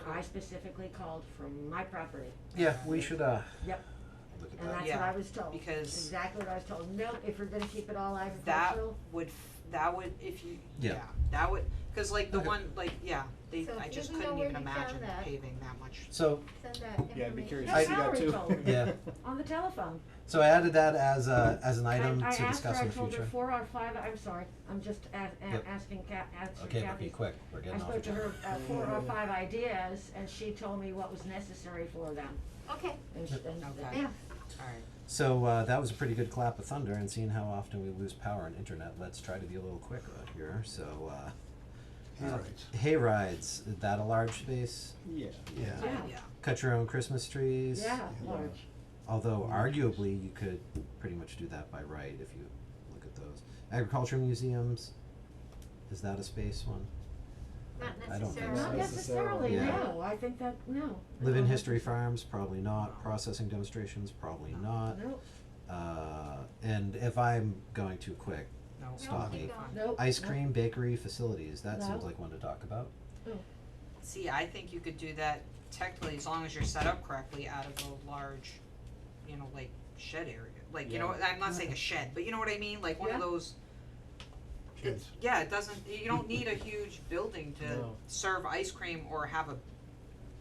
I specifically called from my property, Yeah, we should, Yep. look at and that. that's Yeah, what I was told. because Exactly what I was told, nope, if you're gonna keep it all that agricultural, would, if you, Yeah. yeah, that would, cause like the Okay. one, like, yeah, they, So I if just you know couldn't where even you found imagine that. paving that much. So, Send that information. Yeah, I'd be curious No, to see that Mallory too. told me. yeah, on the telephone. so I added that as an item I to asked her, discuss I in the told her future. 4 or 5, I'm sorry, I'm just Yep. asking answering Okay, but Kathy's. be quick, we're I getting off spoke the to her, topic. 4 or 5 ideas, and she told me what was necessary for them, Okay, and, Yep. Okay. yeah, Alright, So, that was a pretty good clap of thunder, and seeing how often we lose power and internet, let's try to be a little quicker here, so, Hayrides. hay rides, is that a large space? Yeah. Yeah. Yeah. yeah, Cut your own Christmas trees? yeah, Yeah. large. Although arguably you could pretty much do that by right if you look at those. Agriculture museums, is that a space one? not I don't think necessarily. so. Not necessarily, Yeah. no, I think that, no. Live in No, history farms, probably not. Processing demonstrations, probably not. Nope, And if I'm going too quick, no. Stop keep me. going. nope. ice cream, bakery, facilities, that No. seems like one to talk about. See, I think you could do that technically as long as you're set up correctly out of a large, you know, like shed area, like, you know, Yeah. I'm not saying a shed, but you know what I mean, like one of Yeah. those. Sheds. Yeah, it doesn't, you don't need a huge building to No. serve ice cream or have a,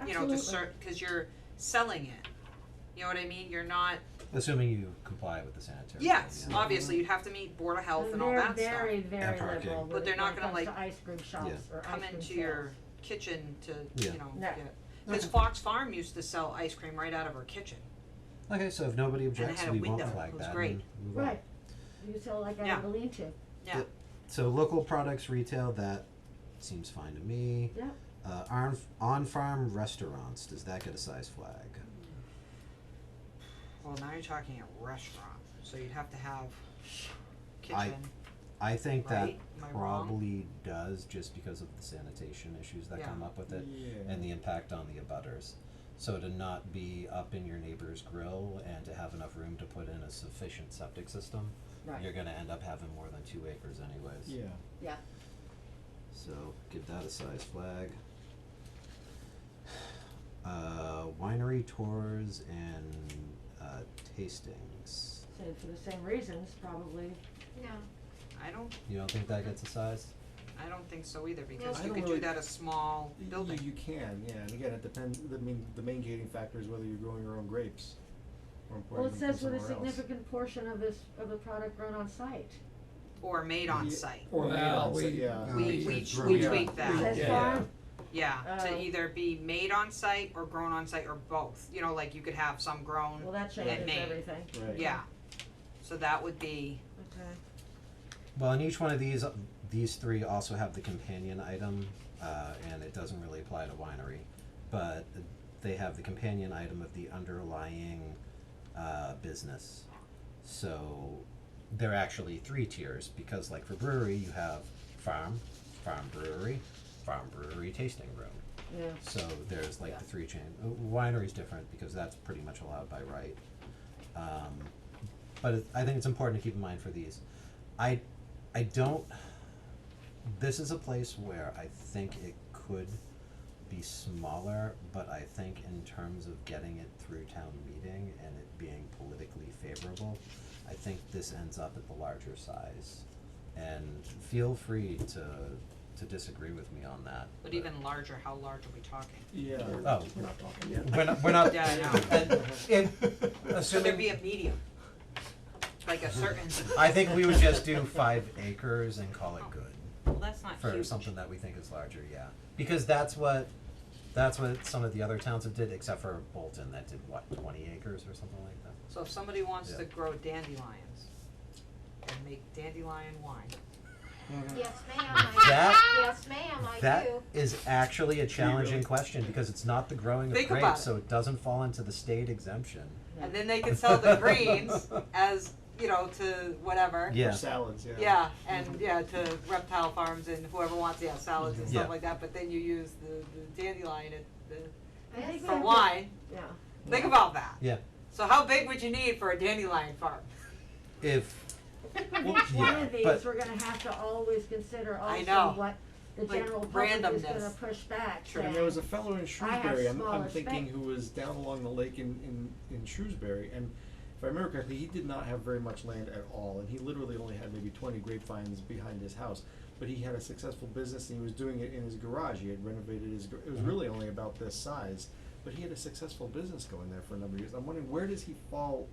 you know, to Absolutely. serve, cause you're selling it. You know what I mean, you're not, Assuming you comply with the sanitary. yes, code, yeah. obviously, you'd have to meet Board of Health and all They're that stuff. very, very And parking. liberal But with they're not when it gonna, comes like, to ice cream shops or ice Come cream into sales. your kitchen to, Yeah. you know, No. get, cause Okay. Fox Farm used to sell ice cream right out of her kitchen. Okay, so if nobody it objects, had a we won't window. flag It was that great. and move on. Right, you sell like out Yeah. of a lean-to, Yeah, Yep. So local products retail, that seems fine to me. yeah, On-farm restaurants, does that get a size flag? well, now you're talking a restaurant, so you'd have to have kitchen, I think that right? Am I wrong? probably does, just because of the sanitation issues that Yeah. come up with it Yeah. and the impact on the abutters. So to not be up in your neighbor's grill and to have enough room to put in a sufficient septic system, right, you're gonna end up having more than 2 acres anyways. Yeah. yeah. So give that a size flag. Winery tours and tastings. So for the same reasons, probably, No, You don't think that gets a size? I don't think so either, because I you don't could do really- that a small building. You can, yeah, and again, it depends, the main gating factor is whether you're growing your own grapes or well, importing it them from says with a somewhere else. significant portion of the product grown on site. Or made on Yeah. site. Or made Well, on site, yeah. We Grow. we Yeah. tweaked that. It says Yeah. farm, Yeah, to Oh. either be made on site or grown on site or both, you know, like you could have some grown, well, that changes made. everything, Right. yeah. So that would be, okay. Well, and each one of these three also have the companion item, and it doesn't really apply to winery, but they have the companion item of the underlying business. So they're actually 3 tiers, because like for brewery, you have farm brewery, tasting room. Yeah, So there's like Yeah. the 3 chain. Winery's different because that's pretty much allowed by right. But I think it's important to keep in mind for these. I don't. This is a place where I think it could be smaller, but I think in terms of getting it through town meeting and it being politically favorable, I think this ends up at the larger size. And feel free to disagree with me on that. but even larger, how large are we talking? Yeah. Oh, We're not talking yet. we're not. Yeah, I know. And if, Should there assuming, be a medium? Like a certain, I think we would just do 5 acres and call it good well, that's not for huge. something that we think is larger, yeah. Because that's what some of the other towns have did, except for Bolton that did what, 20 acres or something like that. So if somebody wants Yeah. to grow dandelions and make dandelion wine, yes ma'am, I, That- yes ma'am, I do. That is actually a challenging really? question because it's not the growing of Think about grapes, it. so it doesn't fall into the state exemption. and then they can sell the greens as, you know, to whatever. Yeah. Or salads, yeah. Yeah, and yeah, to reptile farms and whoever wants, yeah, salads and Yeah. stuff like that, but then you use the dandelion I think we for have to- wine, yeah, think about that. Yeah. So how big would you need for a dandelion farm? If I think with Well, each one yeah, of these, but- we're gonna have to always consider I also know. what the Like general public is gonna randomness. push back Sure. saying, And there was a fellow in I have Shrewsbury, I'm smaller thinking, space. who was down along the lake in Shrewsbury, and if I remember correctly, he did not have very much land at all, and he literally only had maybe 20 grapevines behind his house. But he had a successful business, and he was doing it in his garage. He had renovated his. It was really only about this size, but he had a successful business going there for a number of years. I'm wondering, where does he fall?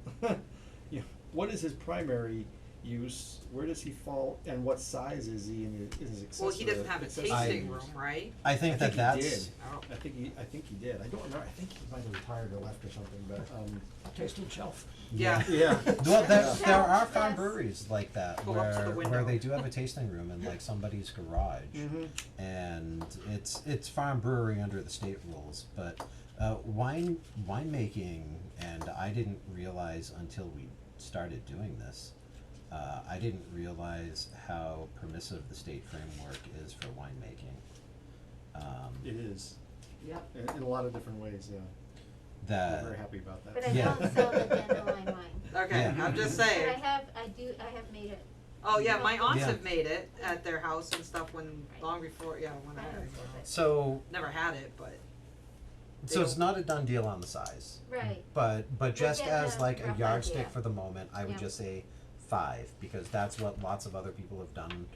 You know, what is his primary use? Where does he fall, and what size is he in his accessory? Well, he doesn't have a accessory tasting use? room, right? I think that he that's, did. Oh. I think he did. I don't remember. I think he might have retired or left or something, but A tasting shelf. Yeah. yeah. well, there, Yeah. there are farm Yes. breweries like that Pull up to the where window. they do have a tasting room in like somebody's garage. Mhm. And it's farm brewery under the state rules, but winemaking, and I didn't realize until we started doing this, I didn't realize how permissive the state framework is for winemaking. It is yep, in a lot of different ways. Yeah. That I'm very happy about that. But I Yeah. don't sell the dandelion wine. Okay, Yeah. I'm just But saying. I have made it. Oh yeah, my aunts Yeah. have made it at their house and stuff when long before. Yeah, when I I had don't it. sell it. so Never had it, but so it's don't- not a done deal on the size. Right. But just get as a like a rough yardstick idea. for the moment, I would Yeah. just say 5, because that's what lots of other people have done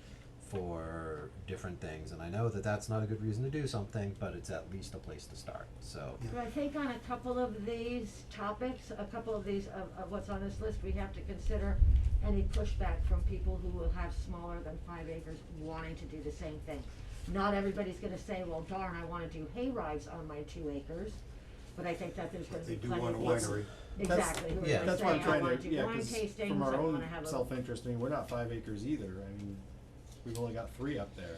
for different things, and I know that that's not a good reason to do something, but it's at least a place to start. So so I think on a couple of these topics, a couple of these of what's on this list, we have to consider any pushback from people who will have smaller than 5 acres wanting to do the same thing. Not everybody's gonna say, well, darn, I wanna do hay rides on my 2 acres, but I think that there's gonna be They do plenty of want a people. winery. Exactly, who are yeah. gonna That's say, why I'm I trying wanna to, do yeah, wine 'cause tastings, from I our wanna own have a. self-interest, I mean, we're not 5 acres either. I mean, we've only got 3 up there.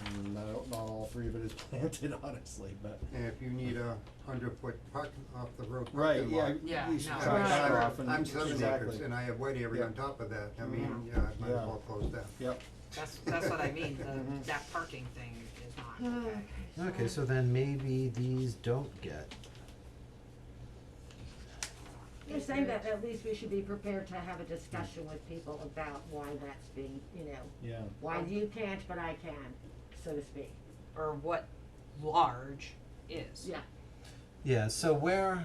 I mean, not all 3 of it is planted, honestly, but. And if you need a 100-foot parking off the road Right, parking yeah, lot. Yeah, you should no. try Right. to shut off and. I'm 7 exactly. acres and I have white area Yeah. on top of that, I mean, Mhm. yeah, I might Yeah. as well close that. Yep. that's what I mean. Mhm. That parking thing is not okay. okay, so then maybe these don't get. You're saying that at least we should be prepared to have a discussion with people about why that's being, Yeah. why you can't, but I can, so to speak. Or what large is. Yeah. Yeah, so where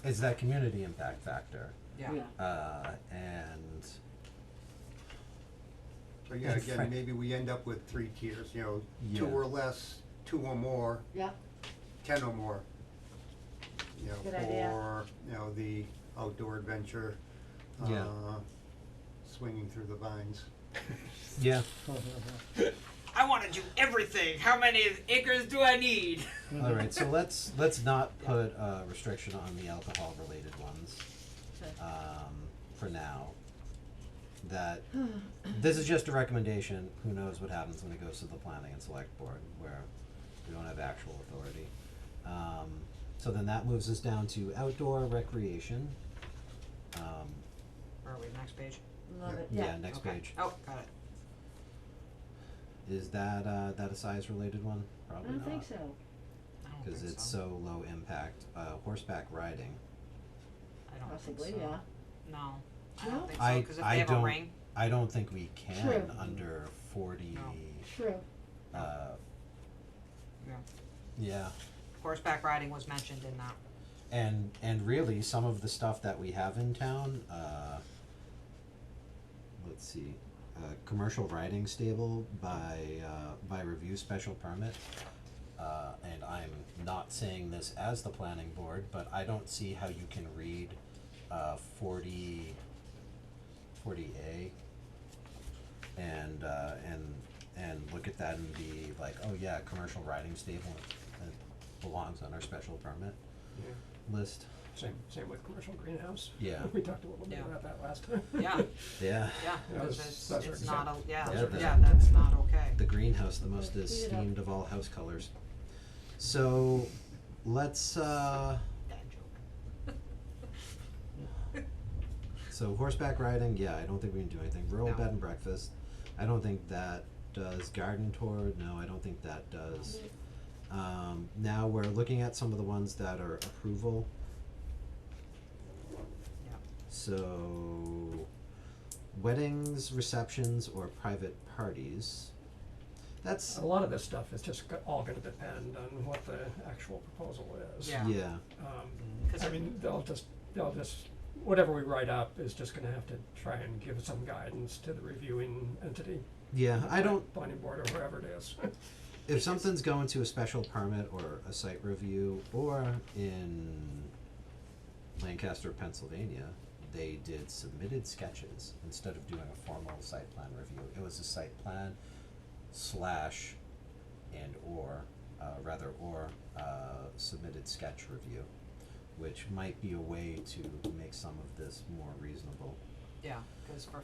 is that community impact factor? Yeah. And So yeah, And again, Frank- maybe we end up with 3 tiers, 2 Yeah. or less, 2 or more, Yep, 10 or more. Good idea. For, the outdoor adventure, Yeah. swinging through the vines. yeah, I want to do everything. How many acres do I need? all right. So let's not put a restriction on the alcohol related ones okay. for now. That this is just a recommendation. Who knows what happens when it goes to the planning and select board, where we don't have actual authority. So then that moves us down to outdoor recreation. Where are we? Next page. Love it, Yeah, yeah. next Okay. page. Oh, got it. Is that a size related one? I Probably don't not. think so. I don't Because think it's so. so low impact. Horseback riding. I don't Possibly, think so. yeah. No, I No? don't think so. I- Because if I they have don't- a ring, I don't think we can True. under 40. No. True. Uh, Yeah. yeah. horseback riding was mentioned in that. And really some of the stuff that we have in town, let's see, commercial riding stable by review special permit. And I'm not saying this as the planning board, but I don't see how you can read 40A and look at that and be like, oh yeah, commercial riding stable, it belongs on our special permit list. Same with commercial greenhouse. Yeah. We talked a little bit Yeah. about that last time. Yeah, Yeah, yeah, because Those are it's not a, yeah, Yeah, yeah, that's not okay. the greenhouse, the most Let's speed it up. esteemed of all house colors. So, let's, Dad joke. so horseback riding, yeah, I don't think we can do anything. Rural No. bed and breakfast, I don't think that does. Garden tour, no, I don't think that does. Now we're looking at some of the ones that are approval. Yeah. So, weddings, receptions, or private parties. That's, A lot of this stuff is just all gonna depend on what the actual proposal is. Yeah. yeah, 'Cause I it- mean, they'll just, whatever we write up is just gonna have to try and give some guidance to the reviewing entity. yeah, the I don't, Planning board or whoever it is. if something's going to a special permit or a site review, or in Lancaster, Pennsylvania, they did submitted sketches instead of doing a formal site plan review. It was a site plan slash and or submitted sketch review, which might be a way to make some of this more reasonable. Yeah, cause for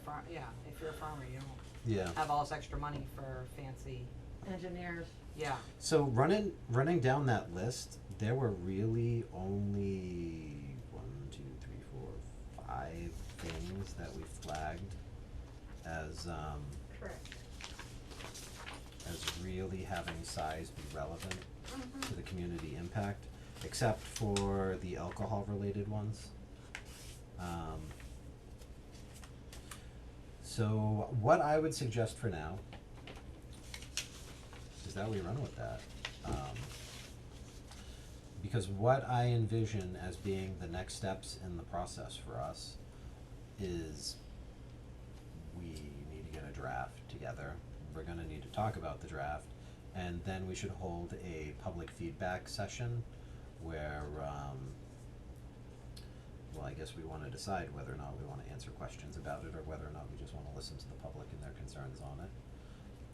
if you're a farmer, you don't Yeah. have all this extra money for fancy, Engineers. yeah, So running down that list, there were really only 1, 2, 3, 4, 5 things that we flagged as Correct. as really having size be relevant Mm-hmm. to the community impact, except for the alcohol related ones. So what I would suggest for now is that we run with that. Because what I envision as being the next steps in the process for us is we need to get a draft together. We're gonna need to talk about the draft, and then we should hold a public feedback session where, well, I guess we wanna decide whether or not we wanna answer questions about it, or whether or not we just wanna listen to the public and their concerns on it.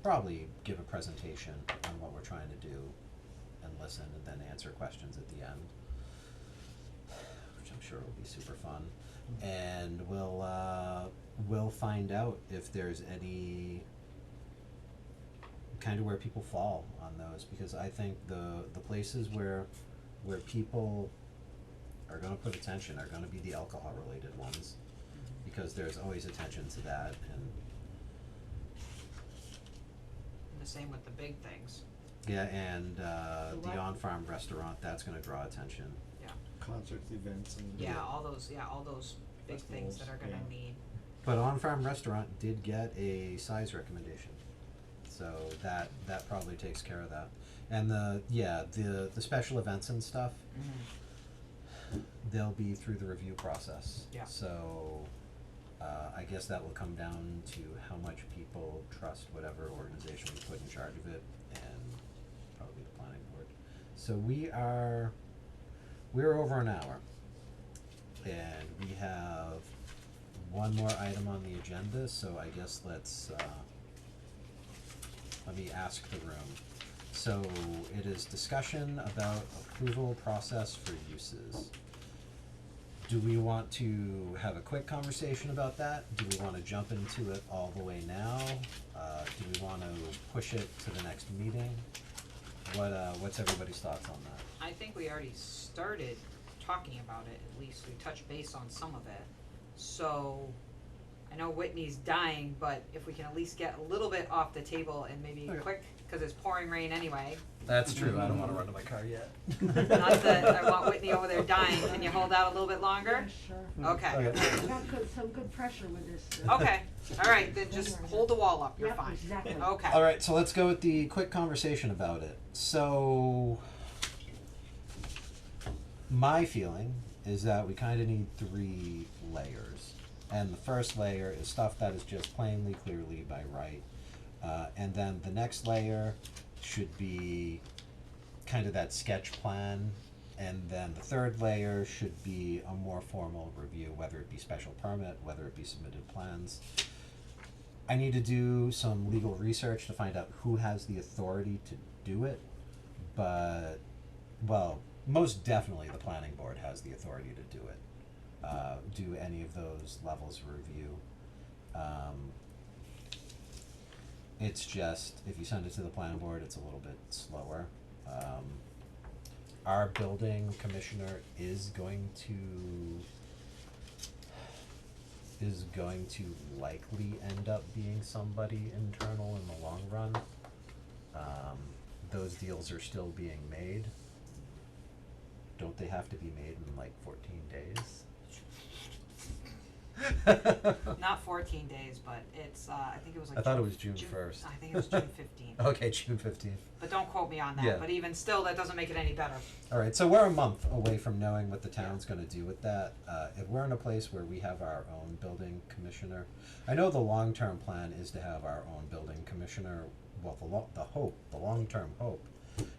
Probably give a presentation on what we're trying to do and listen, and then answer questions at the end, which I'm sure will be super fun. And we'll find out if there's any kind of where people fall on those, because I think the places where people are gonna put attention are gonna be the alcohol related ones, because there's always attention to that, and the same with the big things, yeah, and The the what? on-farm restaurant, that's gonna draw attention. Concerts, events, and. all those big things that are gonna Yeah. need, But on-farm restaurant did get a size recommendation, so that probably takes care of that. And the special events and stuff, they'll be through the review process. Yeah. So, I guess that will come down to how much people trust whatever organization we put in charge of it, and probably the planning board. So we're over an hour, and we have one more item on the agenda, so I guess let me ask the room. So it is discussion about approval process for uses. Do we want to have a quick conversation about that? Do we wanna jump into it all the way now? Do we wanna push it to the next meeting? What's everybody's thoughts on that? I think we already started talking about it, at least we touched base on some of it. So, I know Whitney's dying, but if we can at least get a little bit off the table and maybe Okay. quick, cause it's pouring rain anyway. That's true, I don't wanna run to my car yet. Not that I want Whitney over there dying, can you hold out a little bit longer? Sure. Okay, We got some good pressure with this. okay, alright, then just hold the wall up, you're Yep, fine. exactly. Okay. Alright, so let's go with the quick conversation about it. So, my feeling is that we kinda need 3 layers. And the first layer is stuff that is just plainly, clearly by right. And then the next layer should be kind of that sketch plan. And then the third layer should be a more formal review, whether it be special permit, whether it be submitted plans. I need to do some legal research to find out who has the authority to do it, but, well, most definitely the planning board has the authority to do it. Do any of those levels of review. It's just, if you send it to the planning board, it's a little bit slower. Our building commissioner is going to likely end up being somebody internal in the long run. Those deals are still being made. Don't they have to be made in like 14 days? Not 14 days, but it's, I think it was like. I thought it was June 1st. I think it was June 15th. Okay, June 15th. But don't quote me on that, Yeah. but even still, that doesn't make it any better. Alright, so we're a month away from knowing what the town's gonna do with that. If we're in a place where we have our own building commissioner, I know the long-term plan is to have our own building commissioner, well, the long-term hope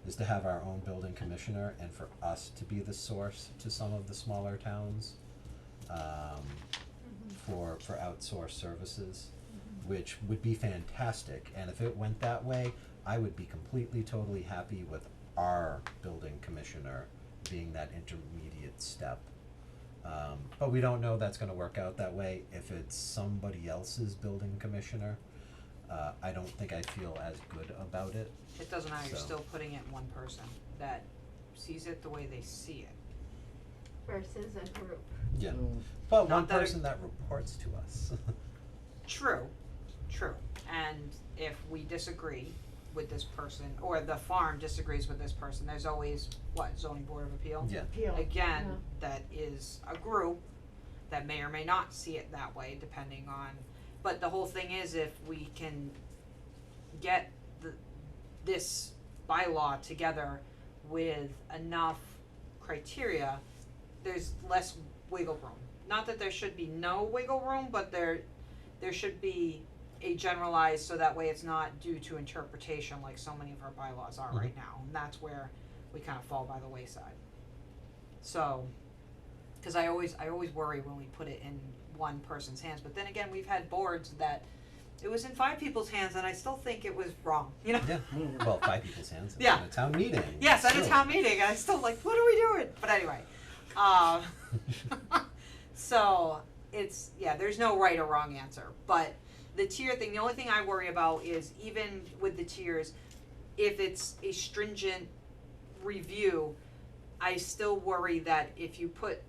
is to have our own building commissioner and for us to be the source to some of the smaller towns, for outsourced services, which would be fantastic, and if it went that way, I would be completely, totally happy with our building commissioner being that intermediate step. But we don't know that's gonna work out that way. If it's somebody else's building commissioner, I don't think I feel as good about it. It doesn't matter, you're So- still putting it in one person that sees it the way they see it. versus a group. Yeah, Mm. but Not one that it- person that reports to us. True, and if we disagree with this person, or the farm disagrees with this person, there's always, zoning board of appeal? Yeah. Appeal. Again, that is a group that may or may not see it that way, depending on, but the whole thing is if we can get this bylaw together with enough criteria, there's less wiggle room. Not that there should be no wiggle room, but there should be a generalized, so that way it's not due to interpretation like so many of our bylaws are right now, and that's where we kind of fall by the wayside. So, cause I always worry when we put it in one person's hands, but then again, we've had boards that it was in 5 people's hands and I still think it was wrong, you know? Yeah, well, 5 people's hands Yeah. at a town meeting. Yes, at a still. town meeting, and I still like, what are we doing? But anyway, so it's, there's no right or wrong answer, but the tier thing, the only thing I worry about is even with the tiers, if it's a stringent review, I still worry that if you put,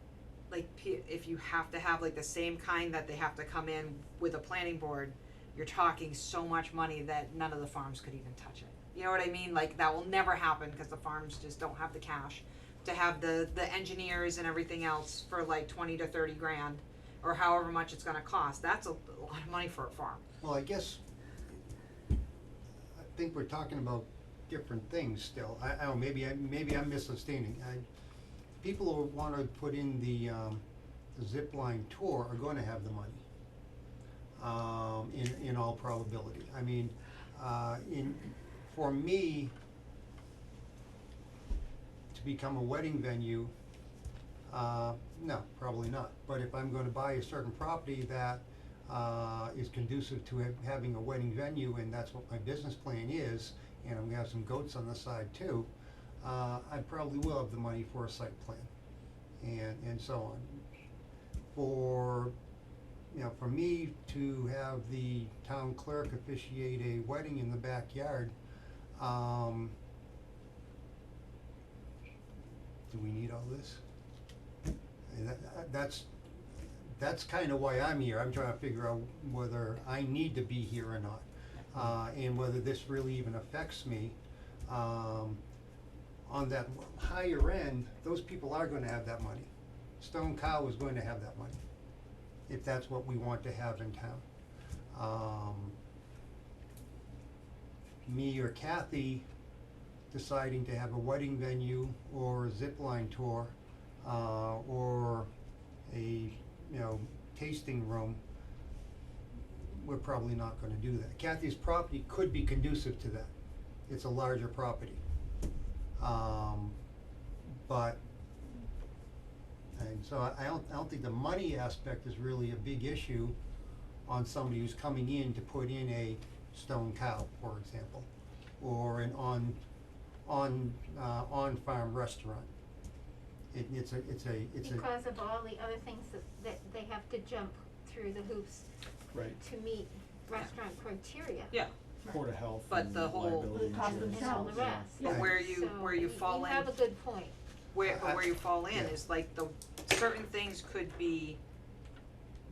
like, if you have to have like the same kind that they have to come in with a planning board, you're talking so much money that none of the farms could even touch it. You know what I mean? Like, that will never happen because the farms just don't have the cash to have the engineers and everything else for like 20 to 30 grand or however much it's gonna cost. That's a lot of money for a farm. Well, I guess, I think we're talking about different things still. I don't know, maybe I'm misunderstanding. People who wanna put in the zip line tour are gonna have the money. In all probability. I mean, for me, to become a wedding venue, no, probably not. But if I'm gonna buy a certain property that is conducive to having a wedding venue, and that's what my business plan is, and I'm gonna have some goats on the side too, I probably will have the money for a site plan, and so on. For me to have the town clerk officiate a wedding in the backyard, do we need all this? And that's kinda why I'm here. I'm trying to figure out whether I need to be here or not, and whether this really even affects me. On that higher end, those people are gonna have that money. Stone Cow is going to have that money, if that's what we want to have in town. Me or Kathy deciding to have a wedding venue or a zip line tour, or a, tasting room, we're probably not gonna do that. Kathy's property could be conducive to that. It's a larger property. But and so I don't think the money aspect is really a big issue on somebody who's coming in to put in a Stone Cow, for example, or an on-farm restaurant. It's a Because of all the other things that they have to jump through the hoops Right. to meet restaurant criteria. Yeah, Board of Health But and the whole- liability The cost insurance. And all the themselves. rest. but Yeah. where you fall You in. have a good point. Where you fall in Yeah. is like certain things could be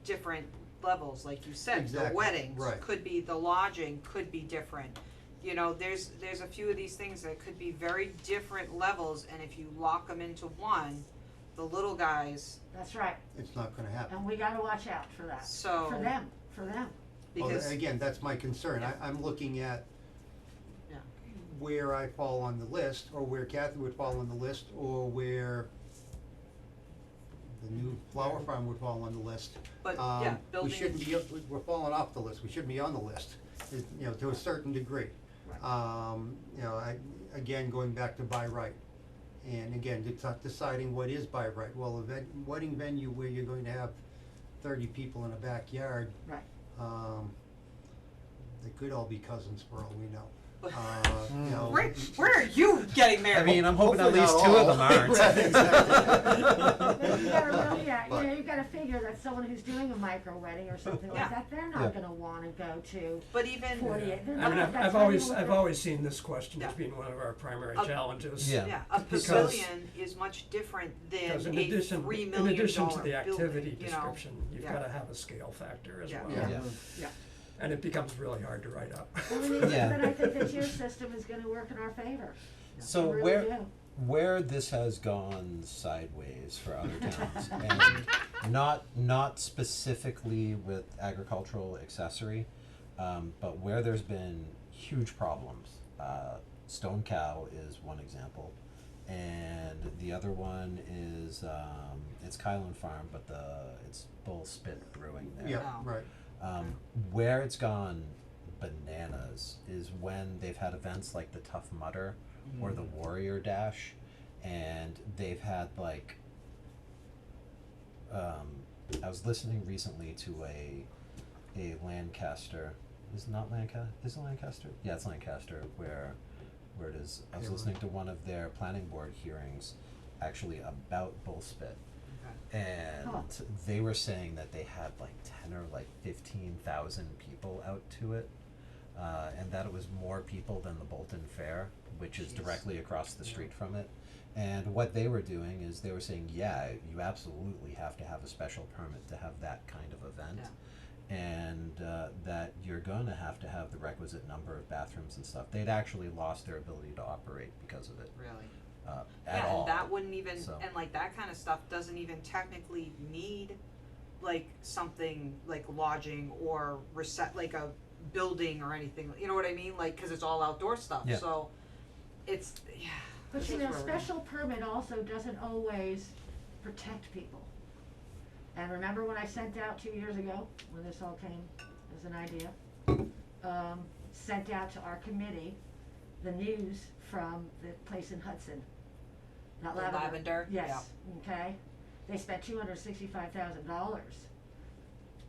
different levels, like you said, the Exactly, weddings right. could be, the lodging could be different. There's a few of these things that could be very different levels, and if you lock them into one, the little guys, That's right, It's not gonna happen. and we gotta watch out for that, so. for them. Well, Because, again, that's my concern. I'm looking at Yeah. where I fall on the list, or where Kathy would fall on the list, or where the new flower farm would fall on the list. but, yeah, We building. shouldn't be, we're falling off the list. We shouldn't be on the list, you know, to a certain degree. You know, again, going back to by right. And again, deciding what is by right. Well, wedding venue where you're going to have 30 people in a backyard. Right. They could all be cousins for all we know. You know. Where are you getting married? I mean, I'm hoping at Hopefully least not 2 of all. them aren't. Right, exactly. But you gotta really, yeah, But- you know, you gotta figure that someone who's doing a micro wedding or something Yeah. like that, they're Yeah. not gonna wanna go to But even, 48. They're I mean, not, I've, that's I've not always, even what I've they're- always seen this question as Yeah. being one of our primary Uh, challenges. Yeah. yeah, a Because- pavilion is much different than Because in a addition, $3 in million addition to the activity building, you know? description, you've Yeah. gotta have a scale factor as Yeah. well. Yeah. Yeah. And it becomes really hard to write up. Well, I mean, Yeah. but I think the tier system is gonna work in our favor. So I really where do. where this has gone sideways for other towns, and not specifically with agricultural accessory, but where there's been huge problems. Stone Cow is one example, and the other one is it's Kylan Farm, but it's Bull Spit Brewing there. Yeah, Oh. right. Where it's gone bananas is when they've had events like the Tough Mudder or the Warrior Dash, and they've had like I was listening recently to a Lancaster, is it not Lancaster? Is it Lancaster? Yeah, it's Lancaster where it is. I was Yeah. listening to one of their planning board hearings actually about Bull Spit. And Huh. they were saying that they had like 10 or like 15,000 people out to it, and that it was more people than the Bolton Fair, which is Jeez. directly across the street from it. And what they were doing is they were saying, yeah, you absolutely have to have a special permit to have that kind of event, and that you're going to have the requisite number of bathrooms and stuff. They'd actually lost their ability to operate because of it. Really? At Yeah, all. and that wouldn't even, So- and like that kind of stuff doesn't even technically need like something like lodging or like a building or anything, you know what I mean? Like, cause it's all outdoor stuff, Yeah. so it's, yeah. But this you is know, where we're- special permit also doesn't always protect people. And remember when I sent out 2 years ago, when this all came as an idea, sent out to our committee, the news from the place in Hudson. Not The Lavender? Yes, okay, they spent $265,000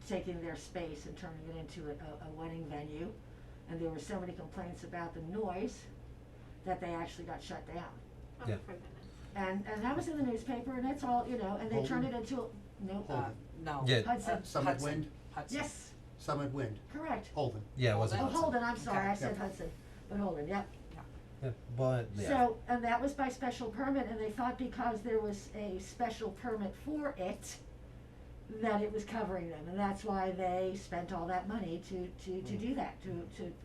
taking their space and turning it into a wedding venue. And there were so many complaints about the noise that they actually got shut down. Oh, Yeah. for goodness. And that was in the newspaper, and it's all, you know, and they turned it into, no, Holden. No. Yeah. Hudson, Summit Hudson. Wind, Hudson. yes, Summit Wind, correct. Holden. Yeah, it wasn't Oh, Hudson. Holden, I'm sorry, I Okay. said Yep. Hudson, but Holden, yep. Yeah, but yeah. So, and that was by special permit, and they thought because there was a special permit for it, that it was covering them, and that's why they spent all that money to do that, to,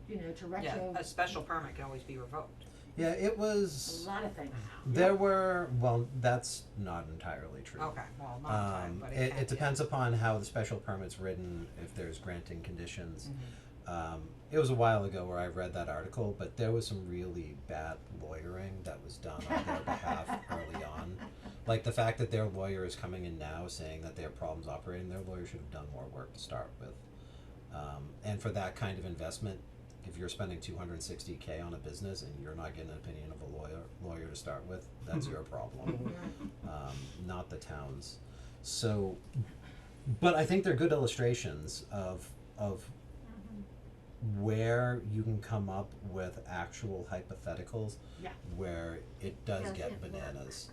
you know, to Yeah, retro, a special permit can always be revoked. Yeah, it a was. lot of things. There were. Well, that's not entirely true. Okay, well, not time, but it can, It depends upon how the special permit's written. If there's granting conditions. It was a while ago where I read that article, but there was some really bad lawyering that was done on their behalf early on. Like the fact that their lawyer is coming in now saying that they have problems operating, their lawyer should have done more work to start with. And for that kind of investment, if you're spending $260K on a business and you're not getting an opinion of a lawyer to start with, that's your problem, not the town's. So, but I think they're good illustrations of where you can come up with actual hypotheticals Yeah. where it does Doesn't get work. bananas.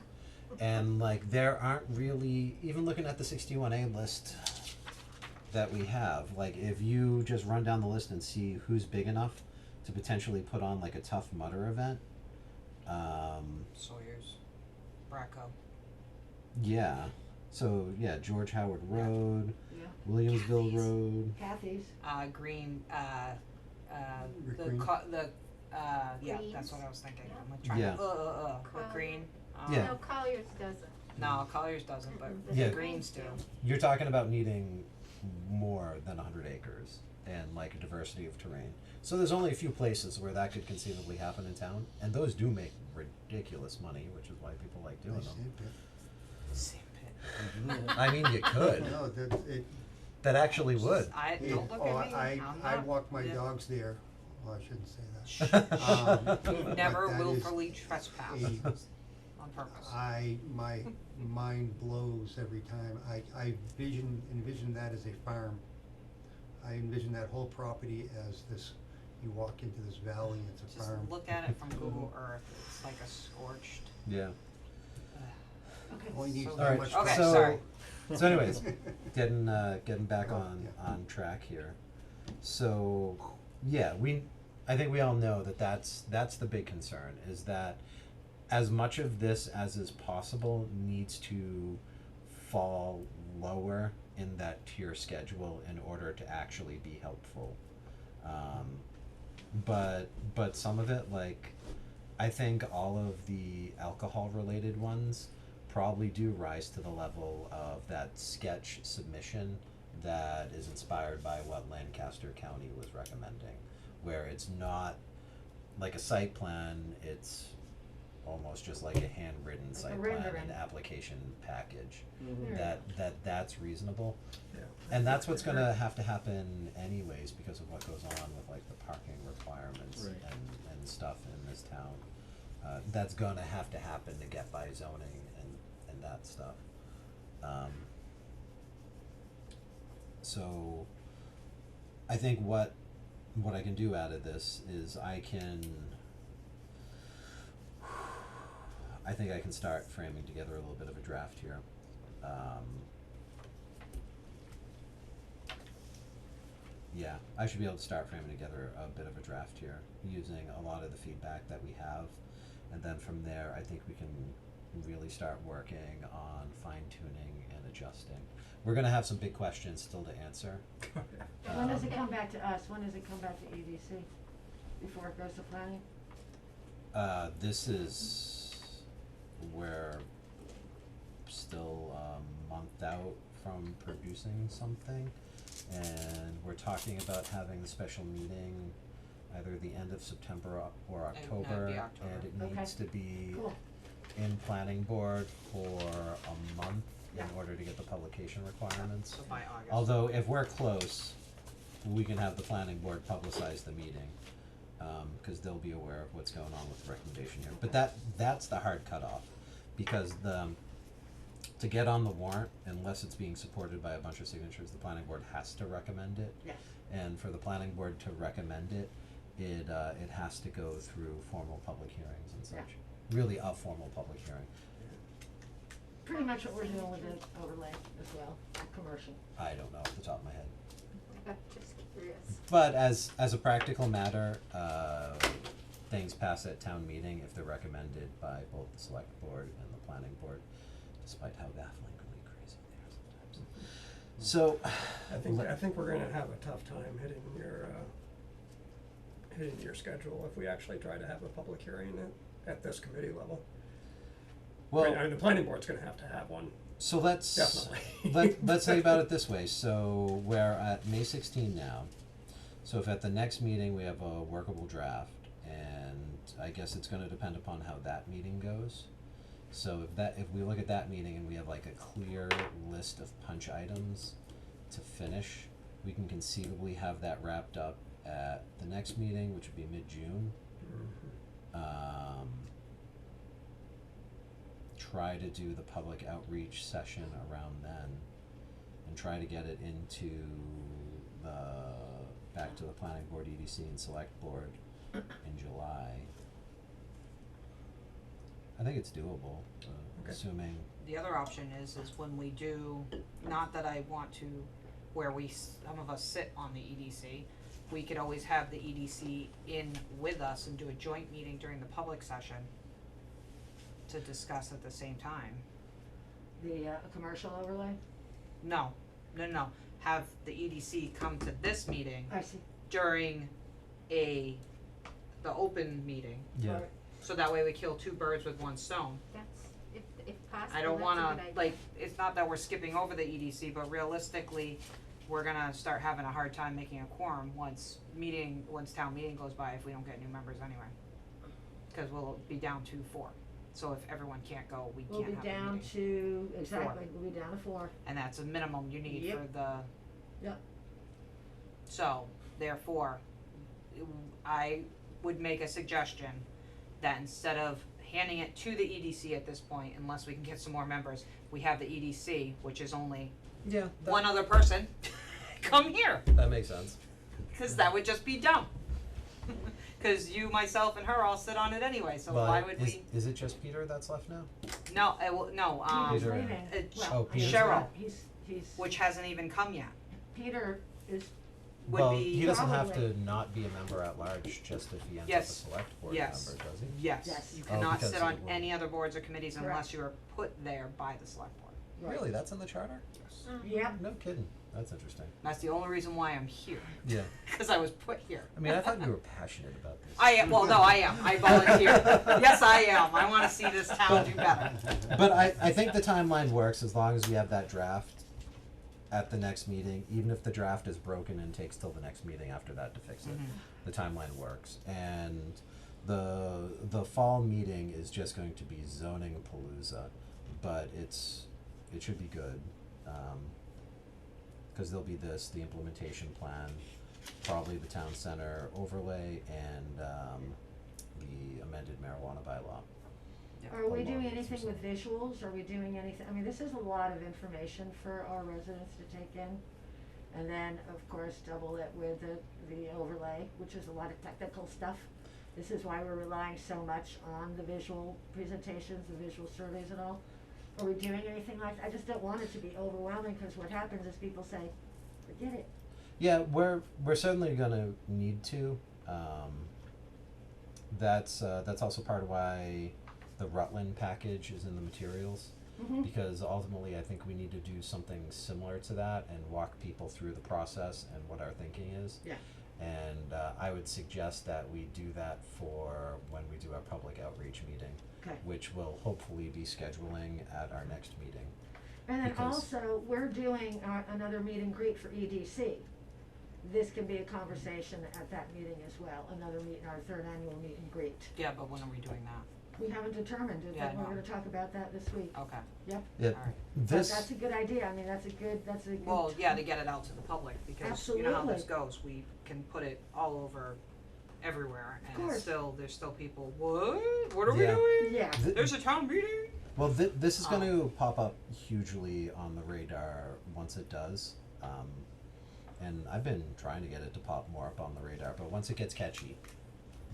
And like there aren't really, even looking at the 61A list that we have, like if you just run down the list and see who's big enough to potentially put on like a Tough Mudder event, Sawyer's, Bracco. yeah. So yeah, George Howard Road, Yeah. Williamsville Kathy's. Road. Kathy's, Green, Rick the Green? yeah, Greens. that's what I was thinking, Yeah. I'm like trying Yeah. with green. Yeah. No, Colliers doesn't. No, Colliers doesn't, but Mm-mm, the Yeah. Greens do. You're talking about needing more than 100 acres and like a diversity of terrain. So there's only a few places where that could conceivably happen in town, and those do make ridiculous money, which is why people like doing Nice them. Same pit. I mean, you could. No, that, it, That actually would. I, don't look at me, I'm I not- walk my yeah. dogs there, well, I shouldn't say that. You've never but that is willfully trespassed on purpose. my mind blows every time. I envision that as a farm. I envision that whole property as this, you walk into this valley, it's a Just farm. look at it from Google Earth, it's like a scorched, Yeah. Okay. Only needs So- that Alright, much. Okay, grass. sorry. So anyways, getting back Oh, on yeah. on track here. So yeah, I think we all know that that's the big concern, is that as much of this as is possible needs to fall lower in that tier schedule in order to actually be helpful. But some of it, like, I think all of the alcohol related ones probably do rise to the level of that sketch submission that is inspired by what Lancaster County was recommending, where it's not like a site plan, it's almost just like a handwritten Like a site plan rendering. and application package. Mhm. That's reasonable. Yeah. And that's what's gonna have to happen anyways because of what goes on with like the parking requirements Right. and stuff in this town. That's gonna have to happen to get by zoning and that stuff. So I think what I can do out of this is I think I can start framing together a little bit of a draft here. Yeah, I should be able to start framing together a bit of a draft here, using a lot of the feedback that we have, and then from there, I think we can really start working on fine tuning and adjusting. We're gonna have some big questions still to answer. When does it come back to us? When does it come back to EDC? Before it goes to planning? This is, we're still a month out from producing something, and we're talking about having the special meeting either the end of September or That'd be October, October. and it Okay. needs to be Cool. in planning board for a month in Yeah. order to get the publication requirements. So by August. Although if we're close, we can have the planning board publicize the meeting, cause they'll be aware of what's going on with the recommendation here. But that's the hard cutoff, because to get on the warrant, unless it's being supported by a bunch of signatures, the planning board has to recommend it. Yes. And for the planning board to recommend it, it has to go through formal public hearings and Yeah. such. Really a formal public hearing. Pretty much what we're doing with the overlay as well, commercial. I don't know off the top of my head. Just curious. But as a practical matter, things pass at town meeting if they're recommended by both the select board and the planning board, despite how bafflingly crazy they are sometimes. So, I think we're gonna have a tough time hitting your schedule if we actually try to have a public hearing at this committee level. I mean, the planning board's gonna have to have one, so let's definitely. let's think about it this way. So we're at May 16 now. So if at the next meeting we have a workable draft, and I guess it's going to depend upon how that meeting goes. So if we look at that meeting and we have like a clear list of punch items to finish, we can conceivably have that wrapped up at the next meeting, which would be mid-June. Try to do the public outreach session around then, and try to get it into back to the planning board, EDC, and select board in July. I think it's doable, Okay. assuming. The other option is when we do, not that I want to, where some of us sit on the EDC, we could always have the EDC in with us and do a joint meeting during the public session to discuss at the same time. The, commercial overlay? No, have the EDC come to this meeting I see. during the open meeting, Yeah. Alright. so that way we kill two birds with one stone. That's, if, if possible, I don't that's a wanna, good idea. like, it's not that we're skipping over the EDC, but realistically, we're gonna start having a hard time making a quorum once town meeting goes by if we don't get new members anyway. Cause we'll be down to 4, so if everyone can't go, we We'll can't be have a down meeting. to, exactly, we'll be down to 4. And that's a minimum you need Yep. for the. Yep. So, therefore, I would make a suggestion that instead of handing it to the EDC at this point, unless we can get some more members, we have the EDC, which is only Yeah, one other person, come here, that makes sense. cause that would just be dumb. Cause you, myself, and her all sit on it anyway, so why would we? Is it just Peter that's left now? No, it will, no, Peter's Peter. leaving. it- Oh, Peter's Cheryl, He's, which hasn't even come yet, Peter is, would Well, be. he doesn't have Probably. to not be a member at large, just if he ends up a Yes. select board Yes. member, does he? Yes, Yes. you Oh, cannot because sit on it will- any other boards or committees Correct. unless you are put there by the select board. right. Really, that's in the charter? Yep, No kidding, that's interesting. That's the only reason why I'm here, Yeah, cause I was put here. I mean, I thought you were passionate about this. I am, well, no, I am, I volunteer. Yes, I am, I wanna see this town do better. But I think the timeline works as long as we have that draft at the next meeting, even if the draft is broken and takes till the next meeting after that to fix it. The timeline works, and the fall meeting is just going to be zoning palooza, but it should be good, cause there'll be the implementation plan, probably the town center overlay, and the amended marijuana bylaw. are we Along doing with anything some with visuals, are we doing anything, I mean, this is a lot of information for our residents to take in. And then, of course, double it with the overlay, which is a lot of technical stuff. This is why we're relying so much on the visual presentations, the visual surveys and all. Are we doing anything like, I just don't want it to be overwhelming, cause what happens is people say, forget it. Yeah, we're certainly gonna need to. That's also part of why the Rutland package is in the materials, because ultimately I think we need to do something similar to that and walk people through the process and what our thinking is. Yeah. And I would suggest that we do that for when we do our public outreach meeting, Okay. which we'll hopefully be scheduling at our next meeting. And then Because- also, we're doing another meet and greet for EDC. This can be a conversation at that meeting as well, our 3rd annual meet and greet. Yeah, but when are we doing that? We haven't determined it, Yeah, I but we're know. gonna talk about that this week. Okay, Yep, Yeah, alright. but this, that's a good idea, I mean, that's a good. Well, yeah, to get it out to the public, because you know how this Absolutely. goes, we can put it all over everywhere, and course. there's still people, what are we Yeah. doing? Yeah, There's a town meeting? well, this is gonna pop up hugely on the radar once it does. And I've been trying to get it to pop more up on the radar, but once it gets catchy,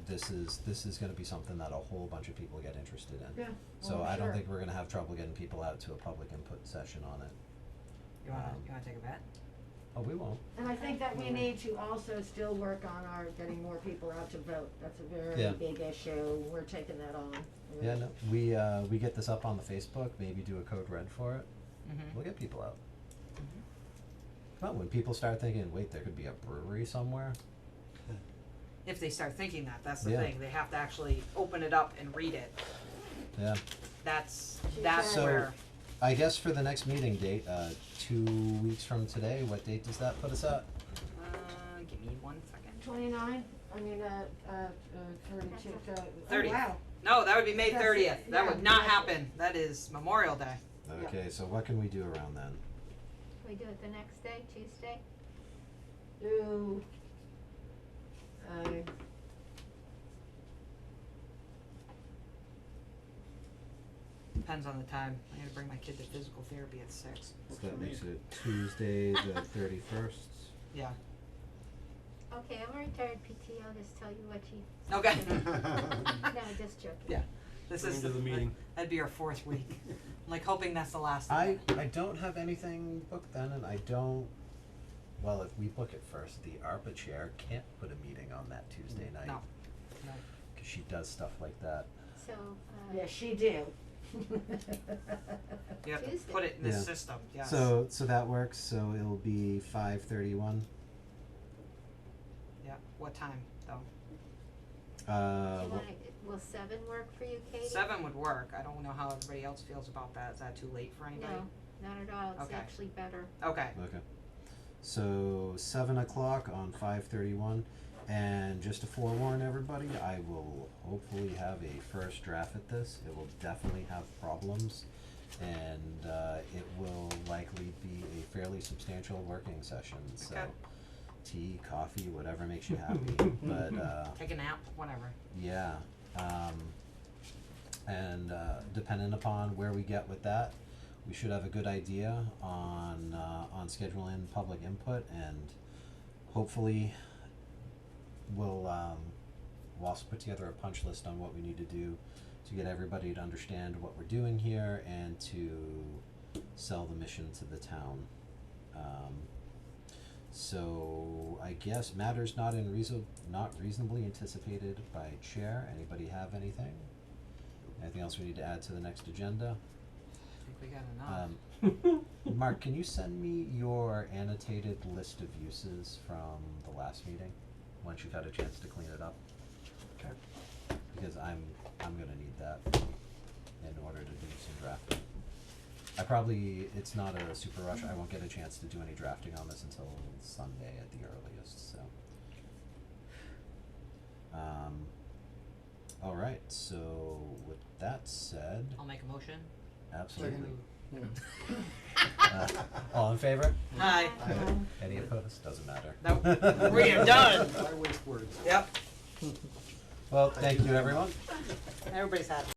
this is gonna be something that a whole bunch of people get interested in. yeah, So well, I don't sure. think we're gonna have trouble getting people out to a public input session on it. You wanna take a bet? Oh, we won't. And I think that we need to also still work on our getting more people out to vote, that's a very Yeah. big issue, we're taking that on. Yeah, no, we get this up on the Facebook, maybe do a code red for it. We'll get people out. Come on, when people start thinking, wait, there could be a brewery somewhere. If they start thinking that, that's the Yeah. thing, they have to actually open it up and read it, Yeah. that's So- where, I guess for the next meeting date, 2 weeks from today, what date does that put us at? give me 1 second. 29, 32, 30. oh wow, No, that would be May That's it, 30th, that yeah, would not exactly. happen, that is Memorial Day. Yeah. Okay, so what can we do around then? We do it the next day, Tuesday? do, Depends on the time, I gotta bring my kid to physical therapy at 6. So that makes it Tuesday the 31st. Yeah, Okay, I'm a retired PT, I'll just tell you what you. okay. No, just joking. Yeah, this is, that'd be our 4th week, I'm like hoping that's the last I one. don't have anything booked then, and I don't, well, if we book it first, the ARPA chair can't put a meeting on that Tuesday night. No, no. Cause she does stuff like that. So, yes, she do. You have to Tuesday. put it in the Yeah. system, yes. So that works, so it'll be 5:31. Yeah, what time though? You Well, wanna, will 7 work for you, Katie? 7 would work. I don't know how everybody else feels about that. Is that too late for anybody? No, not at all, it's Okay. actually better. Okay. okay. So 7 o'clock on 5/31, and just to forewarn everybody, I will hopefully have a first draft at this. It will definitely have problems, and it will likely be a fairly substantial working session. So, Okay. tea, coffee, whatever makes you happy. But Take a nap, whatever. yeah, and depending upon where we get with that, we should have a good idea on scheduling public input, and hopefully we'll also put together a punch list on what we need to do to get everybody to understand what we're doing here and to sell the mission to the town. So I guess matters not reasonably anticipated by chair. Anybody have anything? Anything else we need to add to the next agenda? I think we got enough. Mark, can you send me your annotated list of uses from the last meeting, once you've had a chance to clean it up? Okay. Because I'm gonna need that in order to do some drafting. It's not a super rush, I won't get a chance to do any drafting on this until Sunday at the earliest, so. Alright, so with that said, I'll make a motion. absolutely. All in favor? Hi. Any opposed? Doesn't matter. Nope. We are done. I waste words. Yep. Well, thank you, everyone. Everybody's happy.